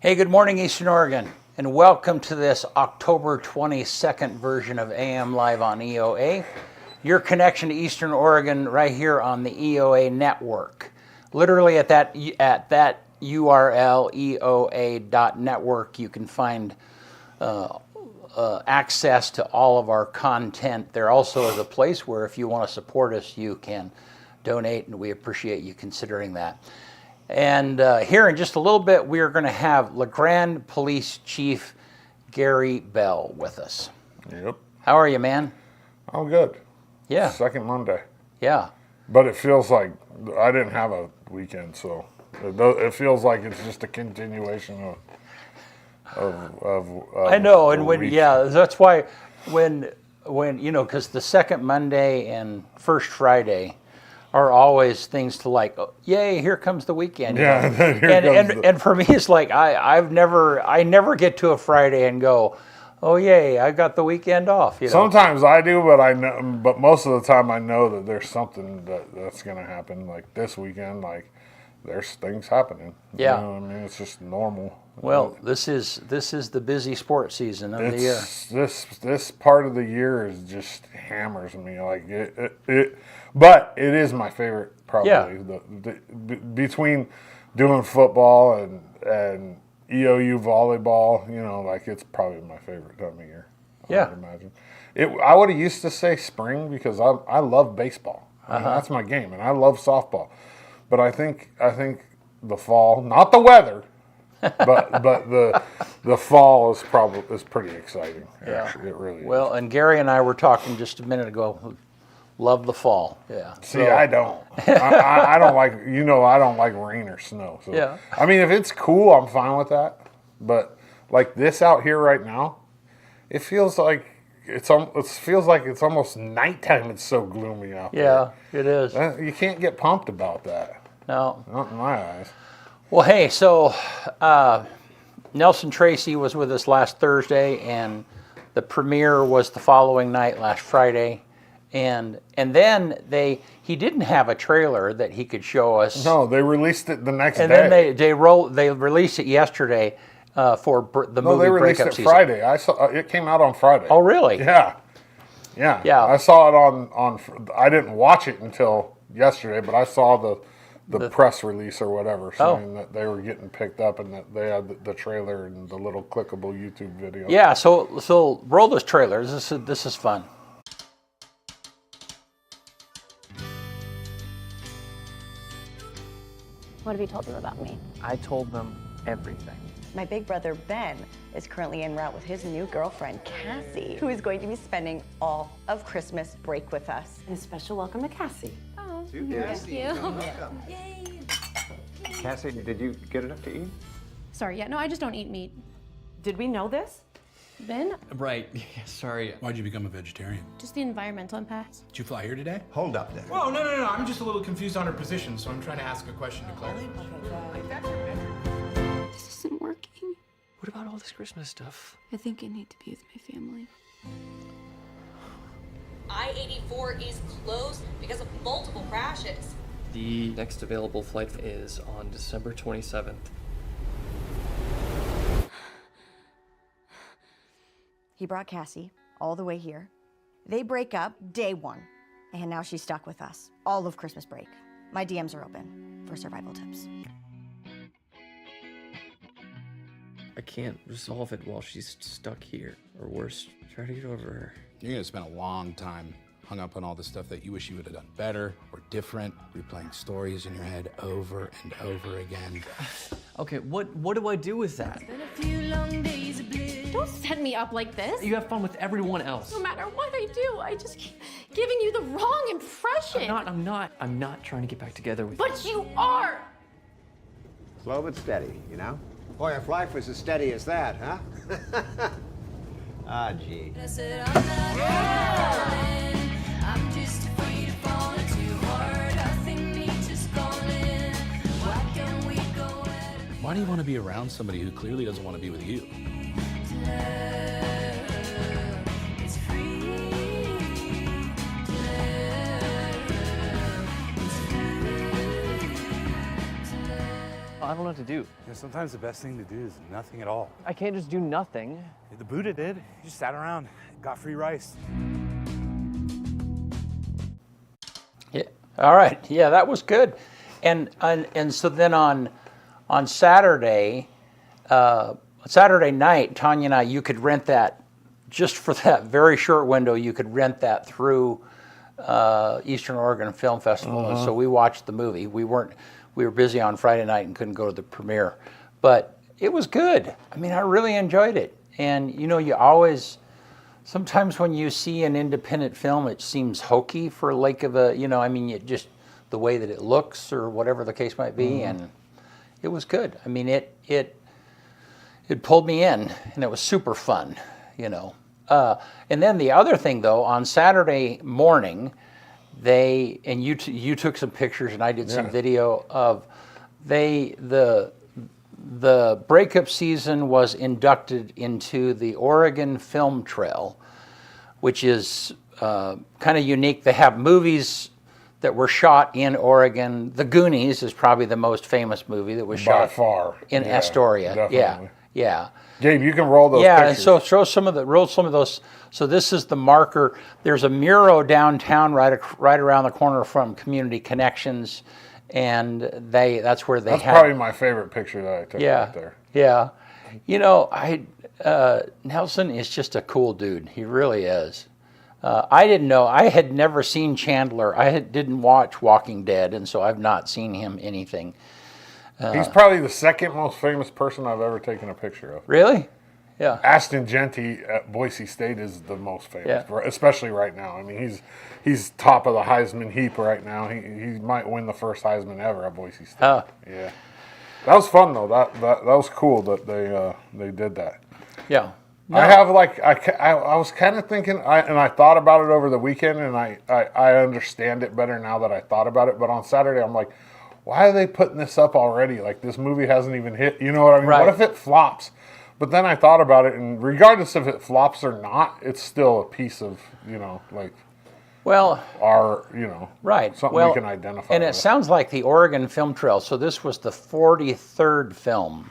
Hey, good morning, Eastern Oregon, and welcome to this October 22nd version of AM Live on EOA, your connection to Eastern Oregon right here on the EOA network. Literally at that URL, EOA.network, you can find access to all of our content. There also is a place where if you want to support us, you can donate, and we appreciate you considering that. And here in just a little bit, we are going to have LeGrand Police Chief Gary Bell with us. Yep. How are you, man? I'm good. Yeah. Second Monday. Yeah. But it feels like I didn't have a weekend, so it feels like it's just a continuation of I know, and week. that's why when because the second Monday and first Friday are always things to like, oh, yay, here comes the weekend. Yeah, and for me, it's like I never get to a Friday and go, oh yay, I got the weekend off. Sometimes I do, but most of the time I know that there's something that's going to happen. Like this weekend, like there's things happening. Yeah, you know what I mean, it's just normal. Well, this is the busy sports season of the year. This part of the year is just hammers me. Like but it is my favorite probably. Yeah. Between doing football and EOU volleyball, like it's probably my favorite time of year. Yeah. I would imagine. I would have used to say spring because I love baseball. I mean, that's my game, and I love softball. But I think the fall, not the weather, but the fall is pretty exciting. Yeah. Actually, it really is. Well, and Gary and I were talking just a minute ago. Love the fall. Yeah. See, I don't. I don't like. I don't like rain or snow. So yeah. I mean, if it's cool, I'm fine with that. But like this out here right now, it feels like it's almost nighttime. It's so gloomy out there. Yeah, it is. You can't get pumped about that. No. Not in my eyes. Well, hey, so Nelson Tracy was with us last Thursday, and the premiere was the following night, last Friday. And then he didn't have a trailer that he could show us. No, they released it the next day. And then they released it yesterday for the movie. No, they released breakup it season. Friday. I saw it came out on Friday. Oh, really? Yeah. I saw it on. I didn't watch it until yesterday, but I saw the press release or whatever saying that they were getting picked up and that they had the trailer and the little clickable YouTube video. Yeah. So roll this trailer. This is fun. What have you told them about me? I told them everything. My big brother, Ben, is currently en route with his new girlfriend, Cassie, who is going to be spending all of Christmas break with us. And a special welcome to Cassie. Oh, thank you. Yay. Cassie, did you get enough to eat? Sorry, yeah, no, I just don't eat meat. Did we know this? Ben? Right, yeah, sorry. Why'd you become a vegetarian? Just the environmental impacts. Did you fly here today? Hold up there. Whoa, no, I'm just a little confused on her position, so I'm trying to ask a question to clarify. This isn't working. What about all this Christmas stuff? I think I need to be with my family. I-84 is closed because of multiple crashes. The next available flight is on December 27th. He brought Cassie all the way here. They break up day one, and now she's stuck with us all of Christmas break. My DMs are open for survival tips. I can't resolve it while she's stuck here. Or worse, try to get over her. You're gonna spend a long time hung up on all the stuff that you wish you would have done better or different, replaying stories in your head over and over again. Okay, what do I do with that? Don't set me up like this. You have fun with everyone else. No matter what I do, I just keep giving you the wrong impression. I'm not trying to get back together with But you are! Slow but steady, Boy, if life was as steady as that, huh? Ah, gee. Why do you want to be around somebody who clearly doesn't want to be with you? I don't know what to do. Sometimes the best thing to do is nothing at all. I can't just do nothing. The Buddha did. He just sat around, got free rice. Yeah. All right. Yeah, that was good. And so then on Saturday, Saturday night, Tanya and I, you could rent that just for that very short window. You could rent that through Eastern Oregon Film Festival, and so we watched the movie. We were busy on Friday night and couldn't go to the premiere, but it was good. I mean, I really enjoyed it. And you always, sometimes when you see an independent film, it seems hokey for lack of a, it just the way that it looks or whatever the case might be, and it was good. I mean, it pulled me in, and it was super fun, And then the other thing, though, on Saturday morning, you took some pictures, and I did some video of the breakup season was inducted into the Oregon Film Trail, which is kind of unique. They have movies that were shot in Oregon. The Goonies is probably the most famous movie that was shot by far in Astoria. Definitely. Yeah. Gabe, you can roll those pictures. Yeah, so roll some of those. So this is the marker. There's a mural downtown right around the corner from Community Connections, and that's where they That's have. probably my favorite picture that I took right there. Yeah. Nelson is just a cool dude. He really is. I didn't know. I had never seen Chandler. Didn't watch Walking Dead, and so I've not seen him anything. He's probably the second most famous person I've ever taken a picture of. Really? Yeah. Ashton Genty at Boise State is the most famous, especially right now. I mean, he's top of the Heisman heap right now. He might win the first Heisman ever at Boise State. Yeah. That was fun though. That was cool that they did that. Yeah. No. I have I was kind of thinking, and I thought about it over the weekend, and I understand it better now that I thought about it. But on Saturday, I'm like, why are they putting this up already? Like, this movie hasn't even hit. You know what I mean? Right. What if it flops? But then I thought about it, and regardless if it flops or not, it's still a piece of, our, right. something we can identify And it with. sounds like the Oregon Film Trail. So this was the 43rd film.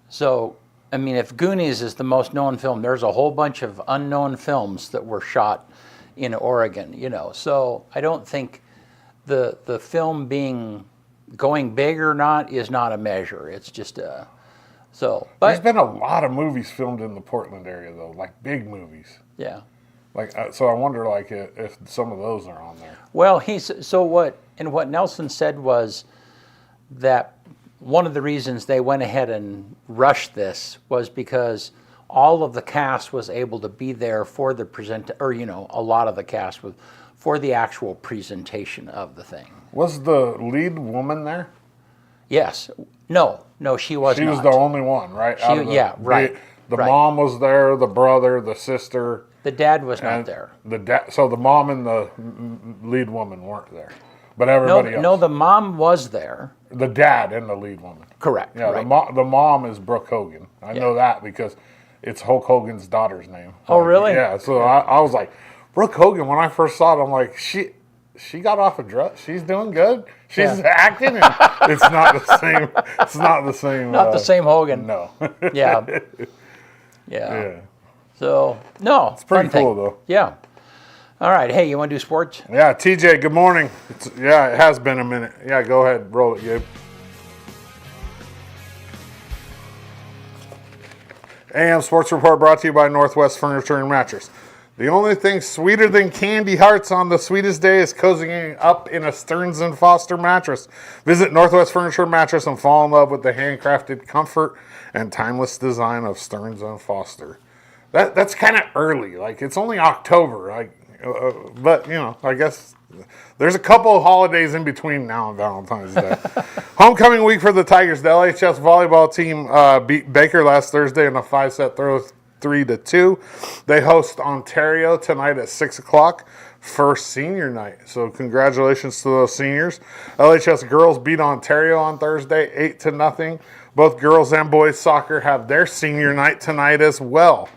So, I mean, if Goonies is the most known film, there's a whole bunch of unknown films that were shot in Oregon, So I don't think the film going big or not is not a measure. It's just but there's been a lot of movies filmed in the Portland area though, like big movies. Yeah. So I wonder if some of those are on there. Well, what Nelson said was that one of the reasons they went ahead and rushed this was because all of the cast was able to be there for the a lot of the cast for the actual presentation of the thing. Was the lead woman there? Yes. No, she was not. She was the only one, right? Right. The mom was there, the brother, the sister. The dad was not there. So the mom and the lead woman weren't there, but everybody else. No, the mom was there. The dad and the lead woman. Correct. Yeah, right. the mom is Brooke Hogan. I know that because it's Hulk Hogan's daughter's name. Oh, really? Yeah. So I was like, Brooke Hogan. When I first saw it, I'm like, she got off of drugs. She's doing good. She's acting, and it's not the same. It's not the same. Not the same Hogan. No. Yeah. So no, it's pretty cool though. Yeah. All right. Hey, you want to do sports? Yeah, TJ. Good morning. It has been a minute. Yeah, go ahead, roll it, Gabe. AM Sports Report brought to you by Northwest Furniture and Mattress. The only thing sweeter than candy hearts on the sweetest day is cozying up in a Stearns & Foster mattress. Visit Northwest Furniture and Mattress and fall in love with the handcrafted comfort and timeless design of Stearns & Foster. That's kind of early. Like, it's only October. But, I guess there's a couple of holidays in between now and Valentine's Day. Homecoming week for the Tigers. The LHS volleyball team beat Baker last Thursday in a 5-set throw, 3-2. They host Ontario tonight at 6 o'clock. First senior night. So congratulations to those seniors. LHS girls beat Ontario on Thursday 8-0. Both girls and boys soccer have their senior night tonight as well.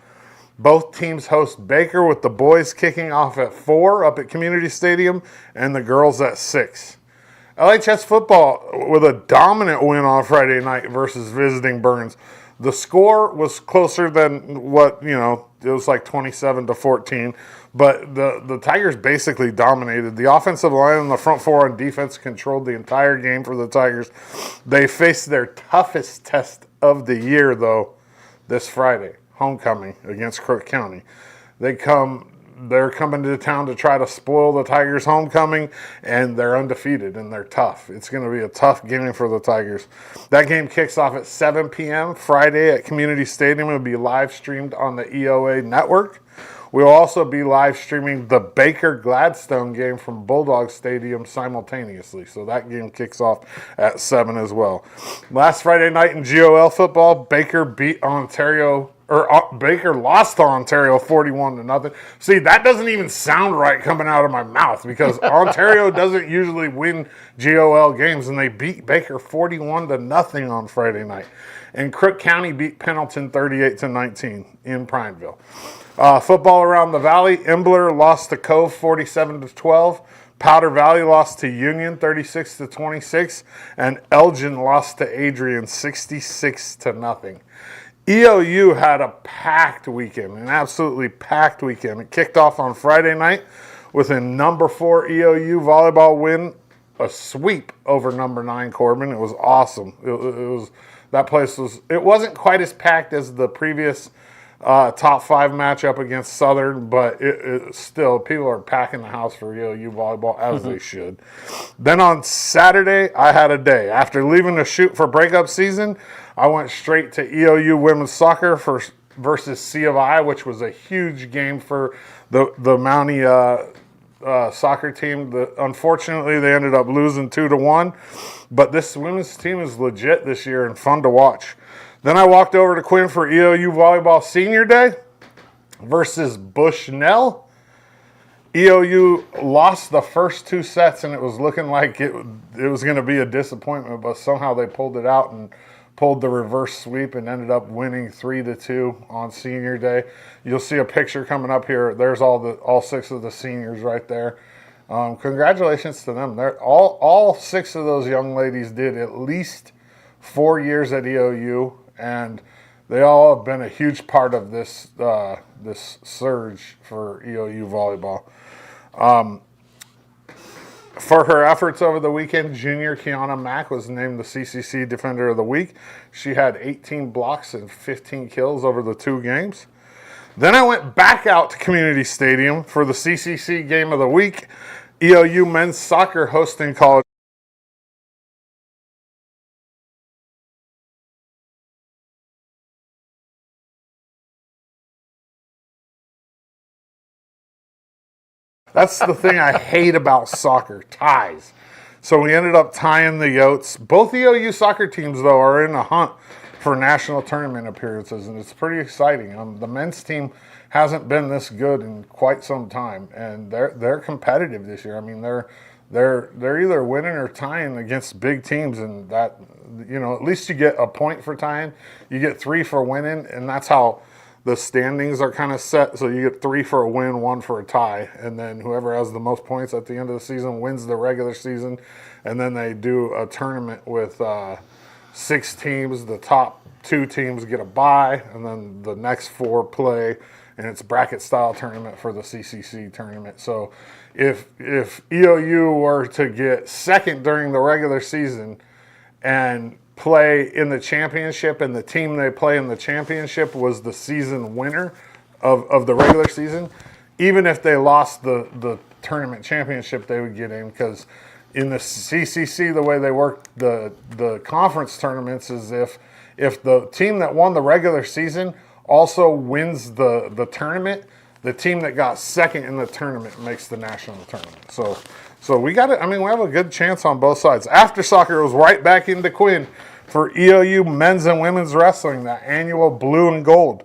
Both teams host Baker, with the boys kicking off at 4 up at Community Stadium and the girls at 6. LHS football with a dominant win on Friday night versus visiting Burns. The score was closer than what, it was like 27-14, but the Tigers basically dominated. The offensive line and the front four on defense controlled the entire game for the Tigers. They faced their toughest test of the year, though, this Friday, homecoming against Crook County. They're coming to town to try to spoil the Tigers' homecoming, and they're undefeated, and they're tough. It's going to be a tough game for the Tigers. That game kicks off at 7 p.m. Friday at Community Stadium. It'll be live streamed on the EOA network. We'll also be live streaming the Baker Gladstone game from Bulldog Stadium simultaneously. So that game kicks off at 7 as well. Last Friday night in GOL football, Baker lost to Ontario 41-0. See, that doesn't even sound right coming out of my mouth because Ontario doesn't usually win GOL games, and they beat Baker 41-0 on Friday night. And Crook County beat Pendleton 38-19 in Prineville. Football around the valley, Embler lost to Cove 47-12. Powder Valley lost to Union 36-26, and Elgin lost to Adrian 66-0. EOU had a packed weekend, an absolutely packed weekend. It kicked off on Friday night with a number 4 EOU volleyball win, a sweep over number 9 Corbin. It was awesome. It wasn't quite as packed as the previous top 5 matchup against Southern, but it still, people are packing the house for EOU volleyball as they should. Then on Saturday, I had a day. After leaving to shoot for breakup season, I went straight to EOU women's soccer versus C of I, which was a huge game for the Mountie soccer team. Unfortunately, they ended up losing 2-1, but this women's team is legit this year and fun to watch. Then I walked over to Quinn for EOU Volleyball Senior Day versus Bushnell. EOU lost the first 2 sets, and it was looking like it was going to be a disappointment, but somehow they pulled it out and pulled the reverse sweep and ended up winning 3-2 on Senior Day. You'll see a picture coming up here. There's all 6 of the seniors right there. Congratulations to them. All 6 of those young ladies did at least 4 years at EOU, and they all have been a huge part of this surge for EOU volleyball. For her efforts over the weekend, junior Kiana Mack was named the CCC Defender of the Week. She had 18 blocks and 15 kills over the 2 games. Then I went back out to Community Stadium for the CCC Game of the Week. EOU men's soccer hosting college. That's the thing I hate about soccer, ties. So we ended up tying the Yotes. Both EOU soccer teams, though, are in a hunt for national tournament appearances, and it's pretty exciting. The men's team hasn't been this good in quite some time, and they're competitive this year. I mean, they're either winning or tying against big teams, and that, at least you get a point for tying, you get 3 for winning, and that's how the standings are kind of set. So you get 3 for a win, 1 for a tie, and then whoever has the most points at the end of the season wins the regular season. And then they do a tournament with 6 teams. The top 2 teams get a bye, and then the next 4 play, and it's bracket style tournament for the CCC tournament. So if EOU were to get second during the regular season and play in the championship, and the team they play in the championship was the season winner of the regular season, even if they lost the tournament championship, they would get in, because in the CCC, the way they work the conference tournaments is if the team that won the regular season also wins the tournament, the team that got second in the tournament makes the national tournament. So we got it. I mean, we have a good chance on both sides. After soccer, it was right back into Quinn for EOU men's and women's wrestling, that annual blue and gold.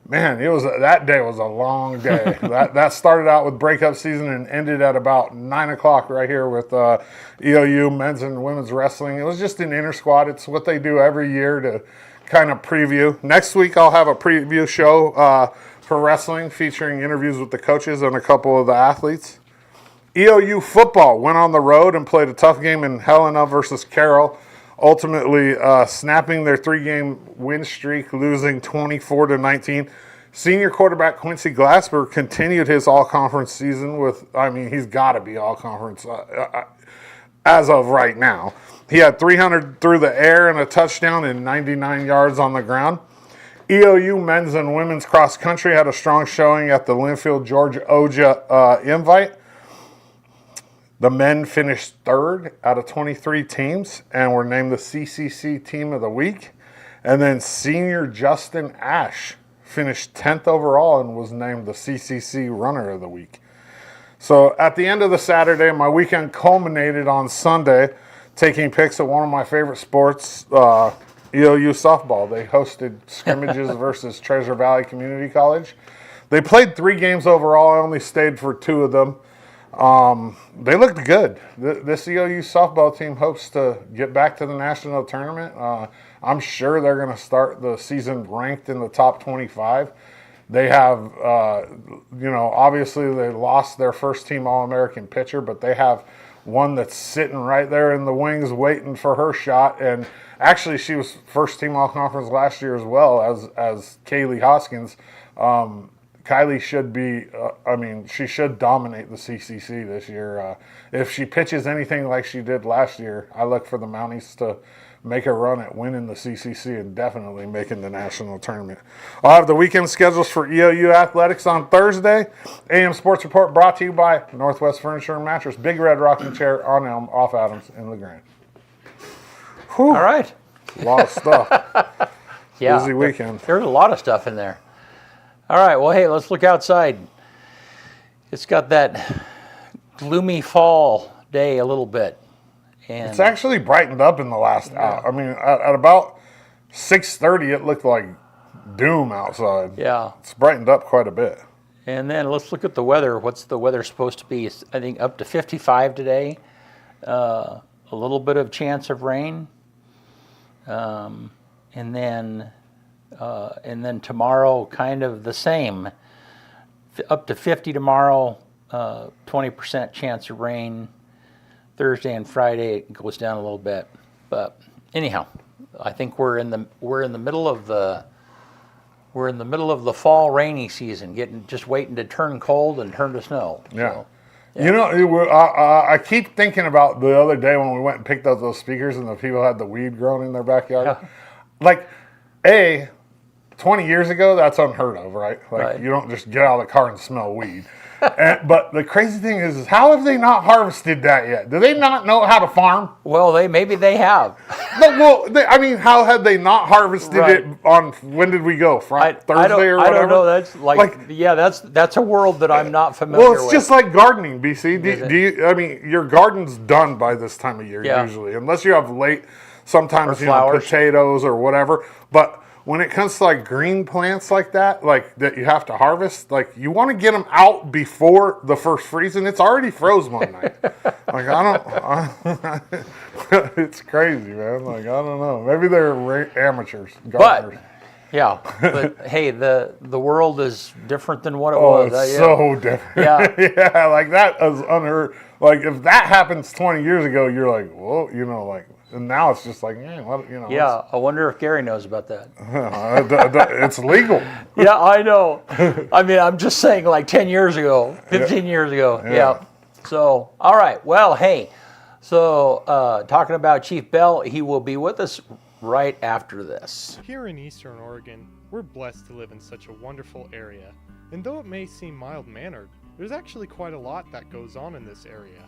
Man, that day was a long day. that started out with breakup season and ended at about 9 o'clock right here with EOU men's and women's wrestling. It was just an inter squad. It's what they do every year to kind of preview. Next week, I'll have a preview show for wrestling featuring interviews with the coaches and a couple of the athletes. EOU football went on the road and played a tough game in Helena versus Carroll, ultimately snapping their 3-game win streak, losing 24-19. Senior quarterback Quincy Glasper continued his all-conference season he's got to be all-conference as of right now. He had 300 through the air and a touchdown and 99 yards on the ground. EOU men's and women's cross country had a strong showing at the Linfield George Oja Invite. The men finished third out of 23 teams and were named the CCC Team of the Week. And then senior Justin Ash finished 10th overall and was named the CCC Runner of the Week. So at the end of the Saturday, my weekend culminated on Sunday, taking pics at one of my favorite sports, EOU softball. They hosted scrimmages versus Treasure Valley Community College. They played 3 games overall. I only stayed for 2 of them. They looked good. This EOU softball team hopes to get back to the national tournament. I'm sure they're going to start the season ranked in the top 25. They have, obviously they lost their first team All-American pitcher, but they have one that's sitting right there in the wings waiting for her shot. And actually, she was first team All-Conference last year as well as Kaylee Hoskins. Kylie should be, she should dominate the CCC this year. If she pitches anything like she did last year, I look for the Mounties to make a run at winning the CCC and definitely making the national tournament. I'll have the weekend schedules for EOU Athletics on Thursday. AM Sports Report brought to you by Northwest Furniture and Mattress, Big Red Rocking Chair on Elm, off Adams in LeGrand. Whew. All right. A lot of stuff. Yeah. Busy weekend. There's a lot of stuff in there. All right, well, hey, let's look outside. It's got that gloomy fall day a little bit. And it's actually brightened up in the last hour. I mean, at about 6:30, it looked like doom outside. Yeah. It's brightened up quite a bit. And then let's look at the weather. What's the weather supposed to be? It's, I think, up to 55 today. A little bit of chance of rain. And then tomorrow, kind of the same. Up to 50 tomorrow, 20% chance of rain. Thursday and Friday it goes down a little bit. But anyhow, I think we're in the middle of the fall rainy season, just waiting to turn cold and turn to snow. Yeah. So, You know, I keep thinking about the other day when we went and picked up those speakers and the people had the weed growing in their backyard. Yeah. Like, 20 years ago, that's unheard of, right? Like, Right. You don't just get out of the car and smell weed. But the crazy thing is how have they not harvested that yet? Do they not know how to farm? Well, maybe they have. How had they not harvested Right. it on, when did we go? Thursday or whatever? I don't know. That's that's a world that I'm not familiar with. Well, it's just like gardening, BC. Your garden's done by this time of year usually, unless you have sometimes potatoes or whatever. But when it comes to like green plants like that you have to harvest, you want to get them out before the first freeze, and it's already froze one night. It's crazy, man. I don't know. Maybe they're amateurs, gardeners. But hey, the world is different than what it was. It's so different. Yeah. Yeah, that is unheard. If that happens 20 years ago, you're like, whoa, and now it's just like, Yeah, I wonder if Gary knows about that. It's legal. Yeah, I know. I'm just saying 10 years ago, 15 years ago. Yeah. So, all right. Well, hey, talking about Chief Bell, he will be with us right after this. Here in Eastern Oregon, we're blessed to live in such a wonderful area. And though it may seem mild-mannered, there's actually quite a lot that goes on in this area.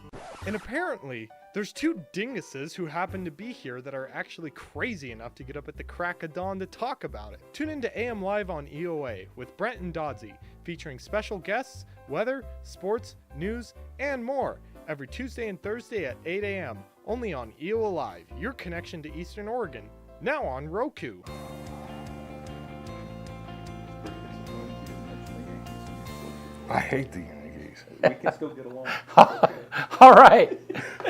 And apparently, there's 2 dinguses who happen to be here that are actually crazy enough to get up at the crack of dawn to talk about it. Tune into AM Live on EOA with Brent and Dodsey, featuring special guests, weather, sports, news, and more, every Tuesday and Thursday at 8 a.m., only on EOA Live, your connection to Eastern Oregon, now on Roku. I hate the Yankees. We can still get along. All right.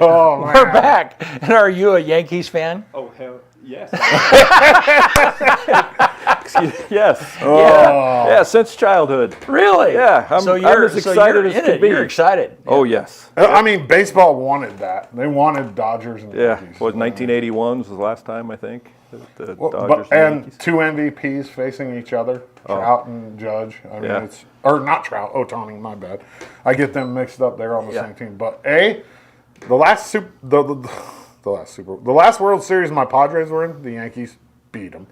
Oh, man. We're back. And are you a Yankees fan? Oh, hell yes. Yes. Oh. Yeah, since childhood. Really? Yeah, I'm as excited as can be. You're excited. Oh, yes. I mean, baseball wanted that. They wanted Dodgers and Yeah, Yankees. was 1981 was the last time, I think. The Well, Dodgers and Yankees. two MVPs facing each other, Trout and Judge. I mean, Yeah. or not Trout, Ohtani, my bad. I get them mixed up. They're on the Yeah. same team. But the last World Series my Padres were in, the Yankees beat them,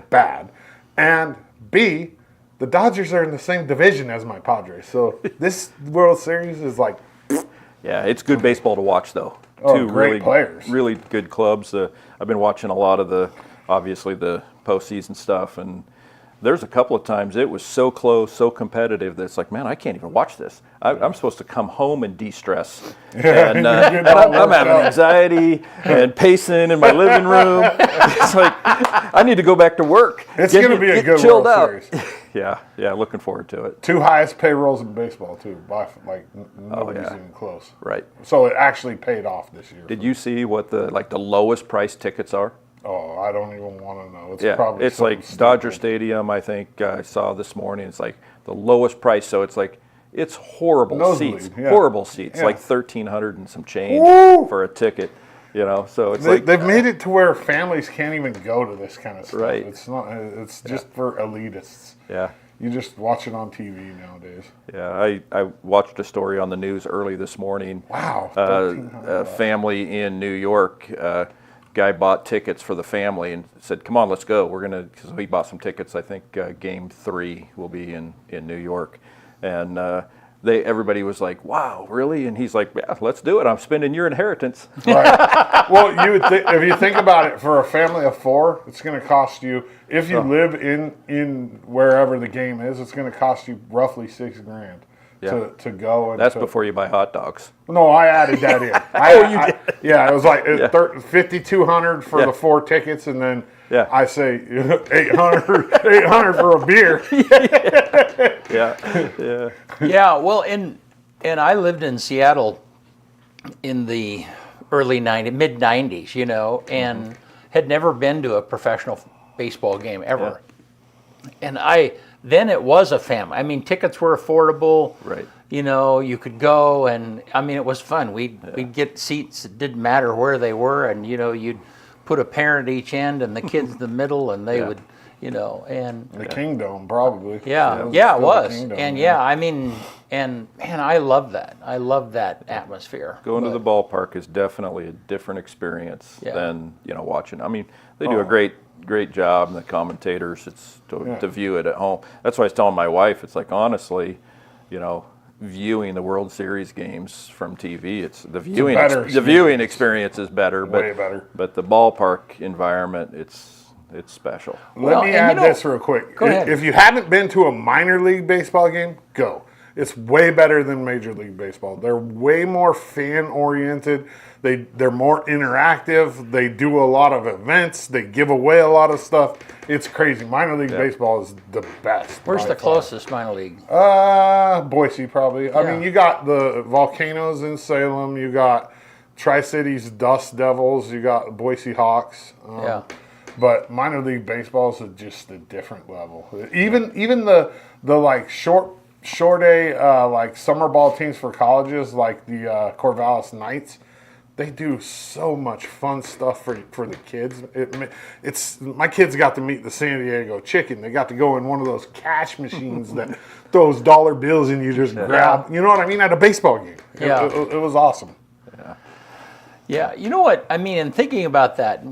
bad. And B, the Dodgers are in the same division as my Padres. So this World Series is like, yeah, it's good baseball to watch though. Oh, Two great really players. really good clubs. I've been watching a lot of obviously the postseason stuff, and there's a couple of times it was so close, so competitive that it's like, man, I can't even watch this. I'm supposed to come home and de-stress, and I'm having anxiety and pacing in my living room. It's like I need to go back to work. It's going to be a good chilled World out. Series. Yeah, looking forward to it. Two highest payrolls in baseball too. Nobody's even close. Right. So it actually paid off this year. Did you see what the lowest price tickets are? Oh, I don't even want to know. Probably it's like stupid. Dodger Stadium. I think I saw this morning. It's like the lowest price. So it's like it's horrible Nosebleed, seats. yeah. Horrible seats. Yeah. Like 1,300 and some change Woo! for a ticket. So it's They've made it to where families can't even go to this kind of stuff. Right. It's not. It's just for elitists. Yeah. You just watch it on TV nowadays. Yeah, I watched a story on the news early this morning. Wow. A family in New York. Guy bought tickets for the family and said, "Come on, let's go. We're gonna." So he bought some tickets. I think Game 3 will be in New York, and everybody was like, "Wow, really?" And he's like, "Yeah, let's do it. I'm spending your inheritance." Right. Well, if you think about it, for a family of 4, it's going to cost you. If you live in wherever the game is, it's going to cost you roughly $6,000 to go. And that's before you buy hot dogs. No, I added that in. You did? Yeah, it was like $5,200 for the 4 tickets, and then I say $800 for a beer. Yeah. Yeah. Well, and I lived in Seattle in the early mid 90s, and had never been to a professional baseball game ever. And then it was a family. I mean, tickets were affordable. Right. You could go, and I mean, it was fun. We'd get seats. It didn't matter where they were, and you'd put a parent at each end and the kids in the middle, and they would, and the Kingdom probably. It was, and I mean, and man, I love that. I love that atmosphere. Going to the ballpark is definitely a different experience than watching. I mean, they do a great job, and the commentators. It's to view it at home. That's why I was telling my wife. It's like, honestly, viewing the World Series games from TV, it's the viewing experience is better, way better. But the ballpark environment, it's special. Let me add this real quick. Go ahead. If you haven't been to a minor league baseball game, go. It's way better than Major League Baseball. They're way more fan oriented. They're more interactive. They do a lot of events. They give away a lot of stuff. It's crazy. Minor league baseball is the best. Where's the closest minor league? Boise probably. I mean, you got the Volcanoes in Salem. You got Tri-Cities Dust Devils. You got Boise Hawks. But minor league baseball is just a different level. Even the like short A like summer ball teams for colleges, like the Corvallis Knights. They do so much fun stuff for the kids. It's my kids got to meet the San Diego Chicken. They got to go in one of those cash machines that throws dollar bills and you just grab. You know what I mean? At a baseball game. It was awesome. Yeah. You know what I mean? In thinking about that,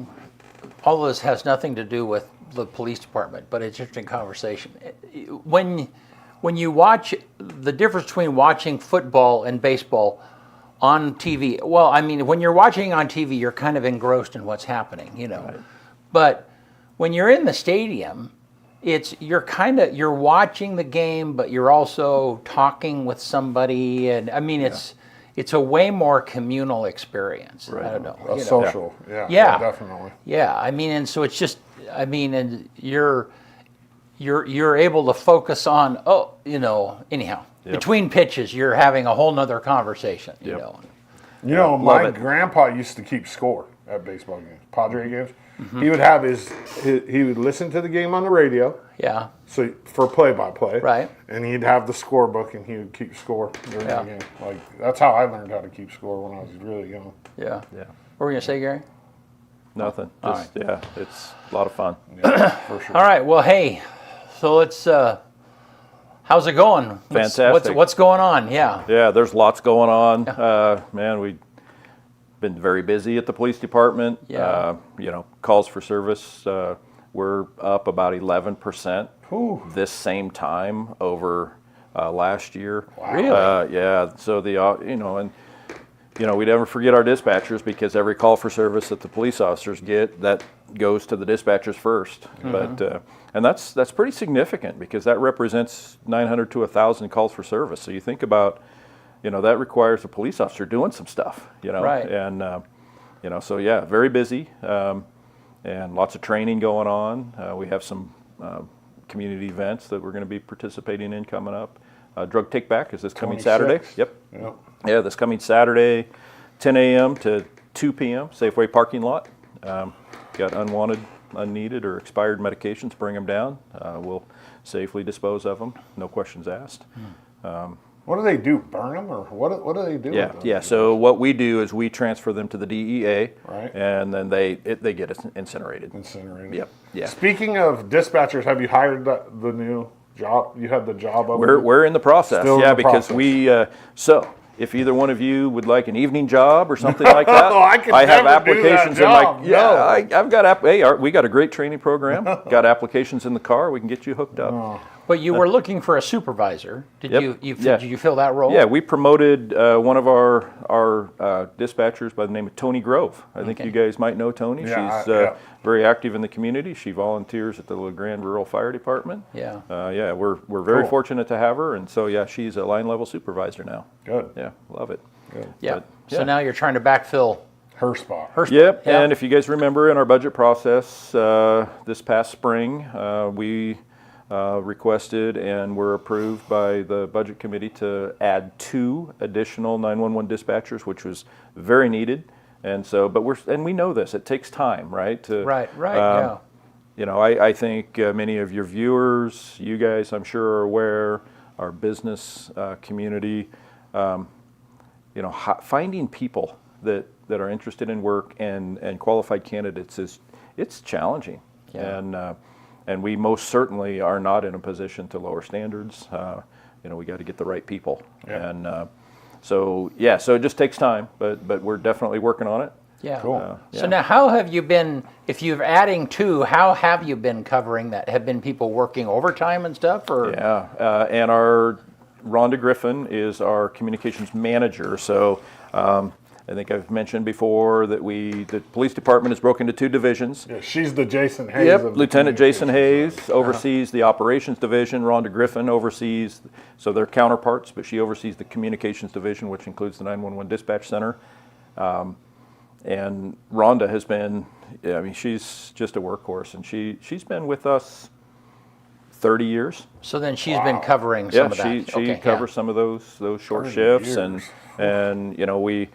all of this has nothing to do with the police department, but it's an interesting conversation. When you watch the difference between watching football and baseball on TV. Well, I mean, when you're watching on TV, you're kind of engrossed in what's happening, Right. But when you're in the stadium, you're watching the game, but you're also talking with somebody, and I mean, it's a way more communal experience. Right. I don't know. A social, definitely. Yeah, I mean, and so it's just, I mean, and you're able to focus on, anyhow. Yep. Between pitches, you're having a whole nother conversation, my grandpa used to keep score at baseball games, Padre games. He would have he would listen to the game on the radio. Yeah. So for play-by-play. Right. And he'd have the scorebook, and he would keep score during the game. Like, that's how I learned how to keep score when I was really young. Yeah. Yeah. What were you going to say, Gary? Nothing. Just, yeah, it's a lot of fun. Yeah, for sure. All right. Well, hey, so let's, how's it going? Fantastic. What's going on? Yeah. Yeah, there's lots going on. Man, we've been very busy at the police department. Yeah. You know, calls for service, we're up about 11% this same time over last year. Wow. Really? Yeah. So we never forget our dispatchers, because every call for service that the police officers get, that goes to the dispatchers first. But and that's pretty significant, because that represents 900 to 1,000 calls for service. So you think about, that requires a police officer doing some stuff. Right. And so yeah, very busy, and lots of training going on. We have some community events that we're going to be participating in coming up. Drug Take Back is this coming 26th. Saturday. Yep. Yeah, this coming Saturday, 10 a.m. to 2 p.m. Safeway parking lot. Got unwanted, unneeded, or expired medications, bring them down. We'll safely dispose of them, no questions asked. What do they do? Burn them, or what do they do? Yeah, with them? yeah. So what we do is we transfer them to the DEA, right, and then they get incinerated. Incinerated. Yep. Yeah. Speaking of dispatchers, have you hired the new job? You had the job of We're in the process. Still in yeah, the because process. so if either one of you would like an evening job or something like that, I have never do that applications job. in my I've got we got a great training program. Got applications in the car. We can get you hooked up. But you were looking for a supervisor. Did Yep. did you fill that role? Yeah, we promoted one of our dispatchers by the name of Tony Grove. I think you guys might know Tony. Yeah, She's very active in the community. She volunteers at the LeGrand Rural Fire Department. Yeah. Yeah, we're very fortunate to have her, and so yeah, she's a line level supervisor now. Good. Yeah, love it. Good. Yeah. But, So now you're trying to backfill her spot. Yep, Yeah. and if you guys remember in our budget process this past spring, we requested and were approved by the budget committee to add 2 additional 911 dispatchers, which was very needed. And so, but we know this, it takes time, right? Right, yeah. I think many of your viewers, you guys, I'm sure are aware, our business community, finding people that are interested in work and qualified candidates it's challenging. Yeah. And we most certainly are not in a position to lower standards. We got to get the right people. Yeah. And so it just takes time, but we're definitely working on it. Yeah. Cool. So now how have you been, if you're adding 2, how have you been covering that? Have been people working overtime and stuff? Or? Yeah, and our Rhonda Griffin is our communications manager. So I think I've mentioned before that the police department is broken into 2 divisions. Yeah, she's the Jason Hayes. Yep, of the Lieutenant Jason Hayes communications. oversees the operations division. Rhonda Griffin oversees, so they're counterparts, but she oversees the communications division, which includes the 911 dispatch center. And Rhonda has been, she's just a workhorse, and she's been with us 30 years. So then she's been covering some of that. She covers some of those short shifts, years. and we,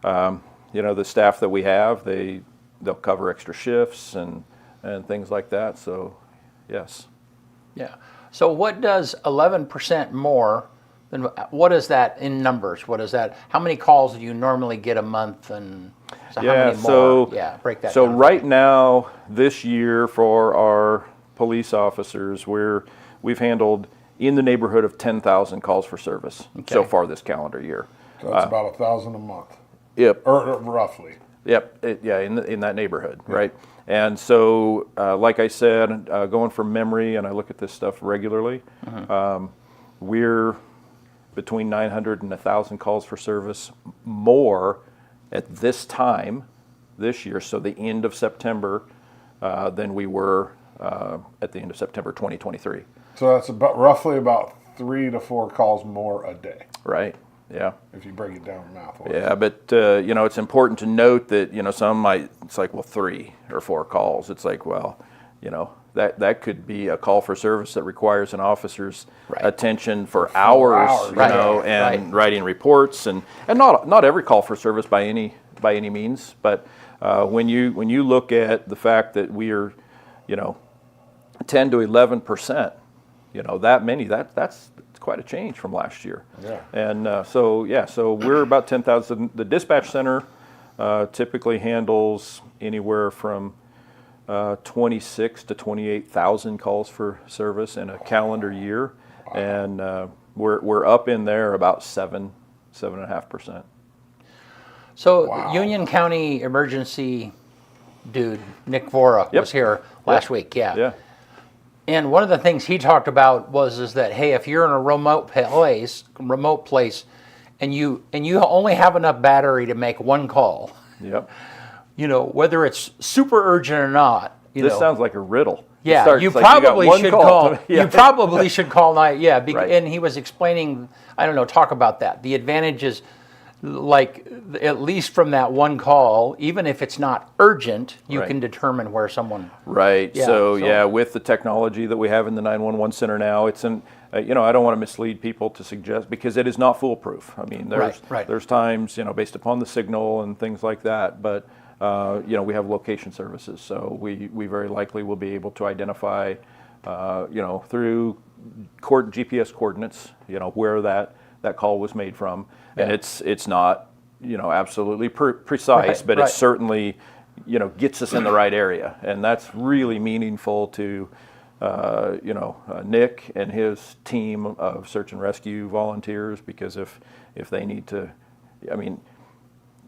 the staff that we have, they'll cover extra shifts and things like that. So, yes. Yeah. So what does 11% more? Then what is that in numbers? What is that? How many calls do you normally get a month, and so how many more? Break that. So down. right now, this year for our police officers, we've handled in the neighborhood of 10,000 calls for service so far this calendar year. So that's about 1,000 a month. Yep. Or roughly. Yep. In that neighborhood, right? And so, like I said, going from memory, and I look at this stuff regularly, we're between 900 and 1,000 calls for service more at this time this year, so the end of September, than we were at the end of September 2023. So that's roughly about 3 to 4 calls more a day. Right. Yeah. If you break it down math-wise. Yeah, but it's important to note that some might, it's like, well, 3 or 4 calls. It's like, well, that could be a call for service that requires an officer's attention for hours, and writing reports, and not every call for service by any by any means, but when you look at the fact that we are, 10 to 11%, that's quite a change from last year. Yeah. And so we're about 10,000. The dispatch center typically handles anywhere from 26 to 28,000 calls for service in a calendar year, and we're up in there about 7.5%. So Union County emergency dude, Nick Vora, was here last week. Yeah. And one of the things he talked about is that, hey, if you're in a remote place, and you only have enough battery to make one call, whether it's super urgent or not. This sounds like a riddle. Yeah, you probably should call. You probably should call. And he was explaining. Talk about that. The advantages, like at least from that one call, even if it's not urgent, you can determine where someone. Right. Yeah, so with the technology that we have in the 911 center now, it's an. I don't want to mislead people to suggest, because it is not foolproof. I mean, there's times, based upon the signal and things like that, but we have location services, so we very likely will be able to identify, through GPS coordinates, where that call was made from, and it's not, absolutely precise, but it certainly, gets us in the right area, and that's really meaningful to. Nick and his team of search and rescue volunteers, because if they need to,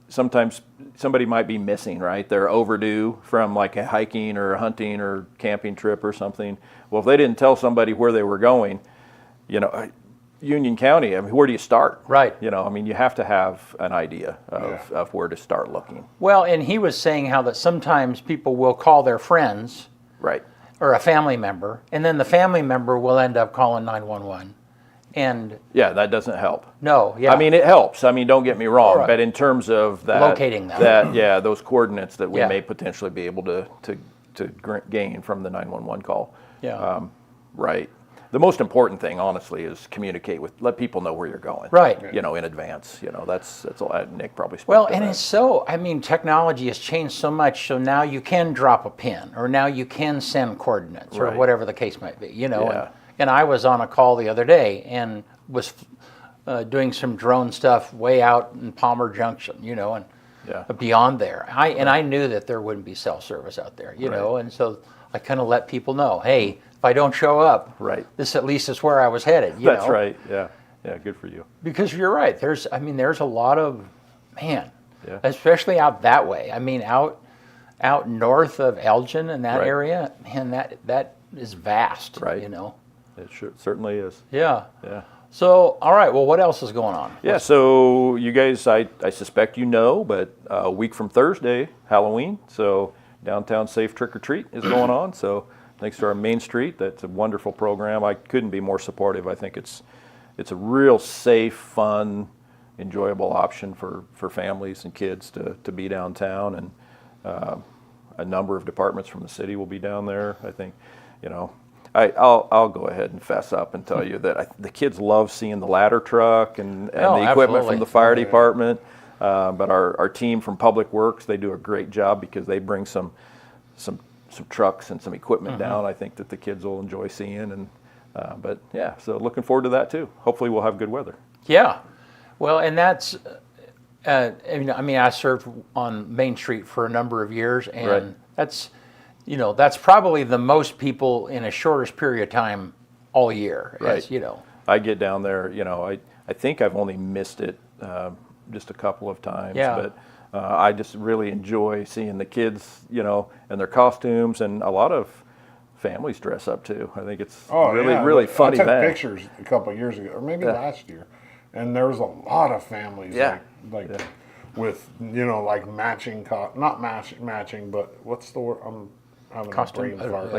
sometimes somebody might be missing, right? They're overdue from like a hiking or a hunting or camping trip or something. Well, if they didn't tell somebody where they were going, Union County, where do you start? Right. You have to have an idea of where to start looking. Well, and he was saying how that sometimes people will call their friends. Right. Or a family member, and then the family member will end up calling 911. And that doesn't help. No, it helps. Don't get me wrong, but in terms of that, locating them, those coordinates that we may potentially be able to gain from the 911 call. Right. The most important thing, honestly, is let people know where you're going. Right. In advance. That's all. Nick probably spoke Well, to and that. it's so. Technology has changed so much. So now you can drop a pin, or now you can send coordinates, or whatever the case might be. And I was on a call the other day and was doing some drone stuff way out in Palmer Junction. And beyond there, I knew that there wouldn't be cell service out there. And so I kind of let people know, hey. If I don't show up, this at least is where I was headed. That's right. Yeah, good for you. Because you're right. There's a lot of, especially out that way. Out north of Elgin and that area, man, that is vast. Right. It certainly is. Yeah. Yeah. So, all right. Well, what else is going on? Yeah. So you guys, I suspect but a week from Thursday, Halloween. So downtown Safe Trick or Treat is going on. So. Thanks to our Main Street, that's a wonderful program. I couldn't be more supportive. I think it's a real safe, fun, enjoyable option for families and kids to be downtown, and a number of departments from the city will be down there. I think, I'll go ahead and fess up and tell you that the kids love seeing the ladder truck and the equipment from the fire department. But our team from Public Works, they do a great job because they bring some trucks and some equipment down. I think that the kids will enjoy seeing, and so looking forward to that too. Hopefully we'll have good weather. Yeah, well, and that's I served on Main Street for a number of years, and that's probably the most people in a shortest period of time all year. Right. I get down there. I think I've only missed it just a couple of times. But I just really enjoy seeing the kids, and their costumes, and a lot of families dress up too. I think it's really fun event. I took pictures a couple of years ago, or maybe last year, and there was a lot of families with like matching, not matching, but what's the word? I'm having costume, a brain fart.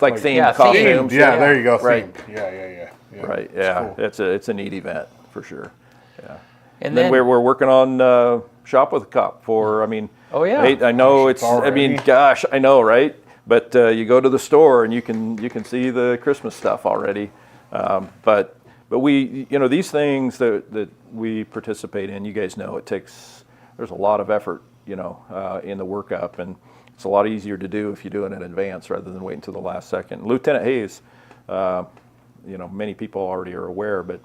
Like themed costumes. Yeah, there you go. Right. Themed. Yeah. Right. Yeah. It's cool. It's a neat event for sure. Yeah. And then we're working on Shop with a Cop for. I know it's. Gosh, I know, right? But you go to the store and you can see the Christmas stuff already. But we, these things that we participate in, you guys know, it takes there's a lot of effort, in the workup, and it's a lot easier to do if you do it in advance rather than wait until the last second. Lieutenant Hayes, many people already are aware, but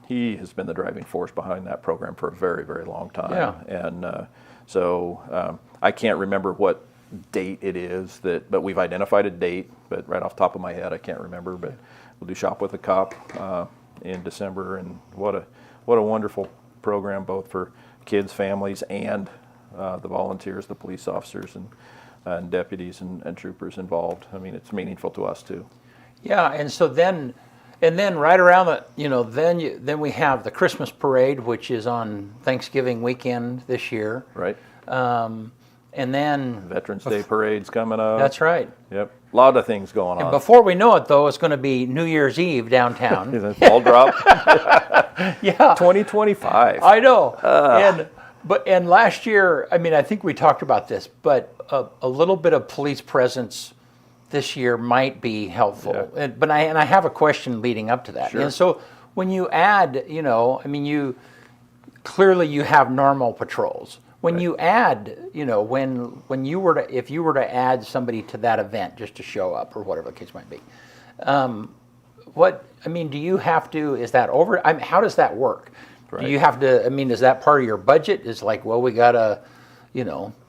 he has been the driving force behind that program for a very, very long time. Yeah. And so I can't remember what date it is but we've identified a date, but right off the top of my head, I can't remember, but we'll do Shop with a Cop in December, and what a wonderful program, both for kids, families, and the volunteers, the police officers and deputies and troopers involved. I mean, it's meaningful to us too. Yeah, and so then right around the, then we have the Christmas parade, which is on Thanksgiving weekend this year. Right. And then Veterans Day parade's coming up. That's right. Yep. A lot of things going on. And before we know it, though, it's going to be New Year's Eve downtown. Ball drop. Yeah. 2025. I know. And last year, I mean, I think we talked about this, but a little bit of police presence this year might be helpful. Yeah. But I have a question leading up to that. Sure. And so when you add, clearly you have normal patrols. When you add, when you were to, if you were to add somebody to that event just to show up or whatever the case might be, do you have to, is that over? How does that work? Right. Do you have to, is that part of your budget? Is like, well, we got to,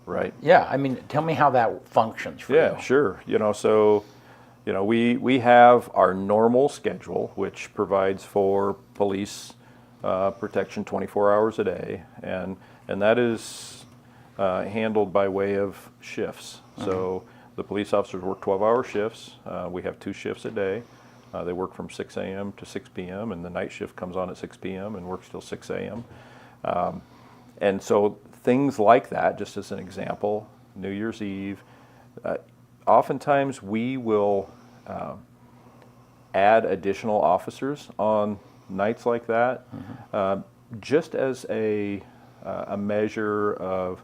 Right. Yeah, tell me how that functions for you. Yeah, sure. We have our normal schedule, which provides for police protection 24 hours a day, and that is handled by way of shifts. Mm-hmm. So the police officers work 12-hour shifts. We have 2 shifts a day. They work from 6 a.m. to 6 p.m., and the night shift comes on at 6 p.m. and works till 6 a.m. And so things like that, just as an example, New Year's Eve, oftentimes we will add additional officers on nights like that, mm-hmm. Just as a measure of,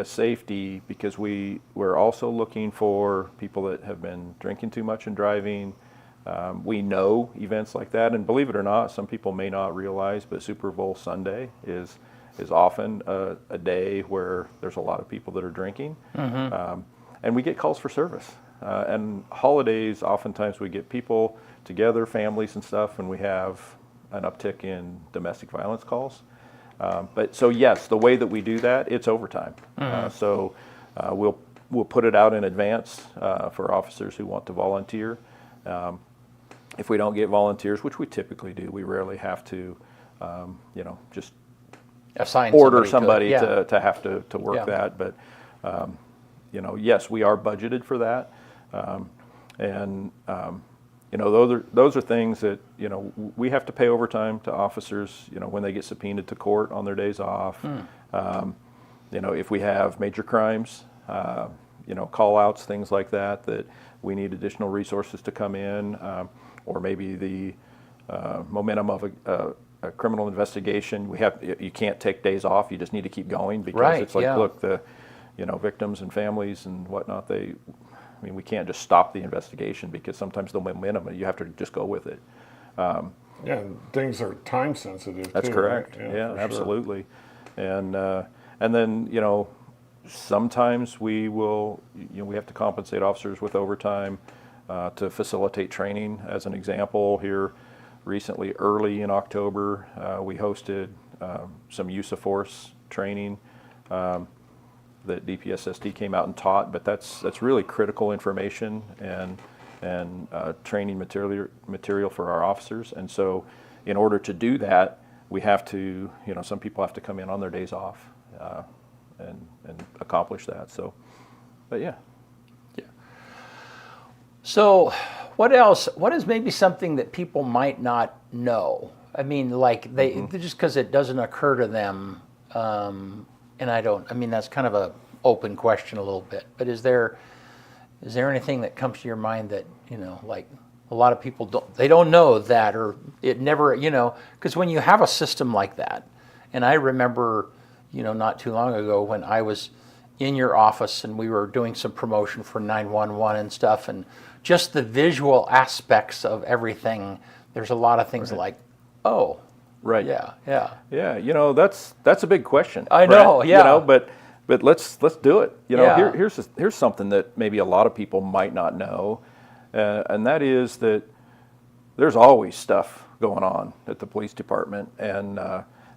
safety, because we're also looking for people that have been drinking too much and driving. We know events like that, and believe it or not, some people may not realize, but Super Bowl Sunday is often a day where there's a lot of people that are drinking, mm-hmm. And we get calls for service. And holidays, oftentimes we get people together, families and stuff, and we have an uptick in domestic violence calls. But yes, the way that we do that, it's overtime. Mm-hmm. We'll put it out in advance for officers who want to volunteer. If we don't get volunteers, which we typically do, we rarely have to, just assign order somebody to have to work that. But yes, we are budgeted for that, those are things that we have to pay overtime to officers. When they get subpoenaed to court on their days off. If we have major crimes, call outs, things like that we need additional resources to come in, or maybe the momentum of a criminal investigation. You can't take days off. You just need to keep going, because it's like, look, the victims and families and whatnot, we can't just stop the investigation, because sometimes the momentum, you have to just go with it. And things are time sensitive. That's too, correct. Right? Yeah, absolutely. Sure. And then sometimes we will we have to compensate officers with overtime to facilitate training. As an example, here recently, early in October, we hosted some use of force training that DPSSD came out and taught, but that's really critical information and training material for our officers. And so in order to do that, we have to, some people have to come in on their days off and accomplish that. So, but yeah. So what else? What is maybe something that people might not know? Like they, mm-hmm. just because it doesn't occur to them, and that's kind of a open question a little bit, but is there anything that comes to your mind that, like a lot of people don't know that, or it never, because when you have a system like that, and I remember, not too long ago when I was in your office and we were doing some promotion for 911 and stuff, and just the visual aspects of everything, there's a lot of things like, oh, Right. Yeah, yeah. Yeah, that's a big question. I Brett, know, yeah. But let's do it. Yeah. Here's something that maybe a lot of people might not know, and that is that there's always stuff going on at the police department, and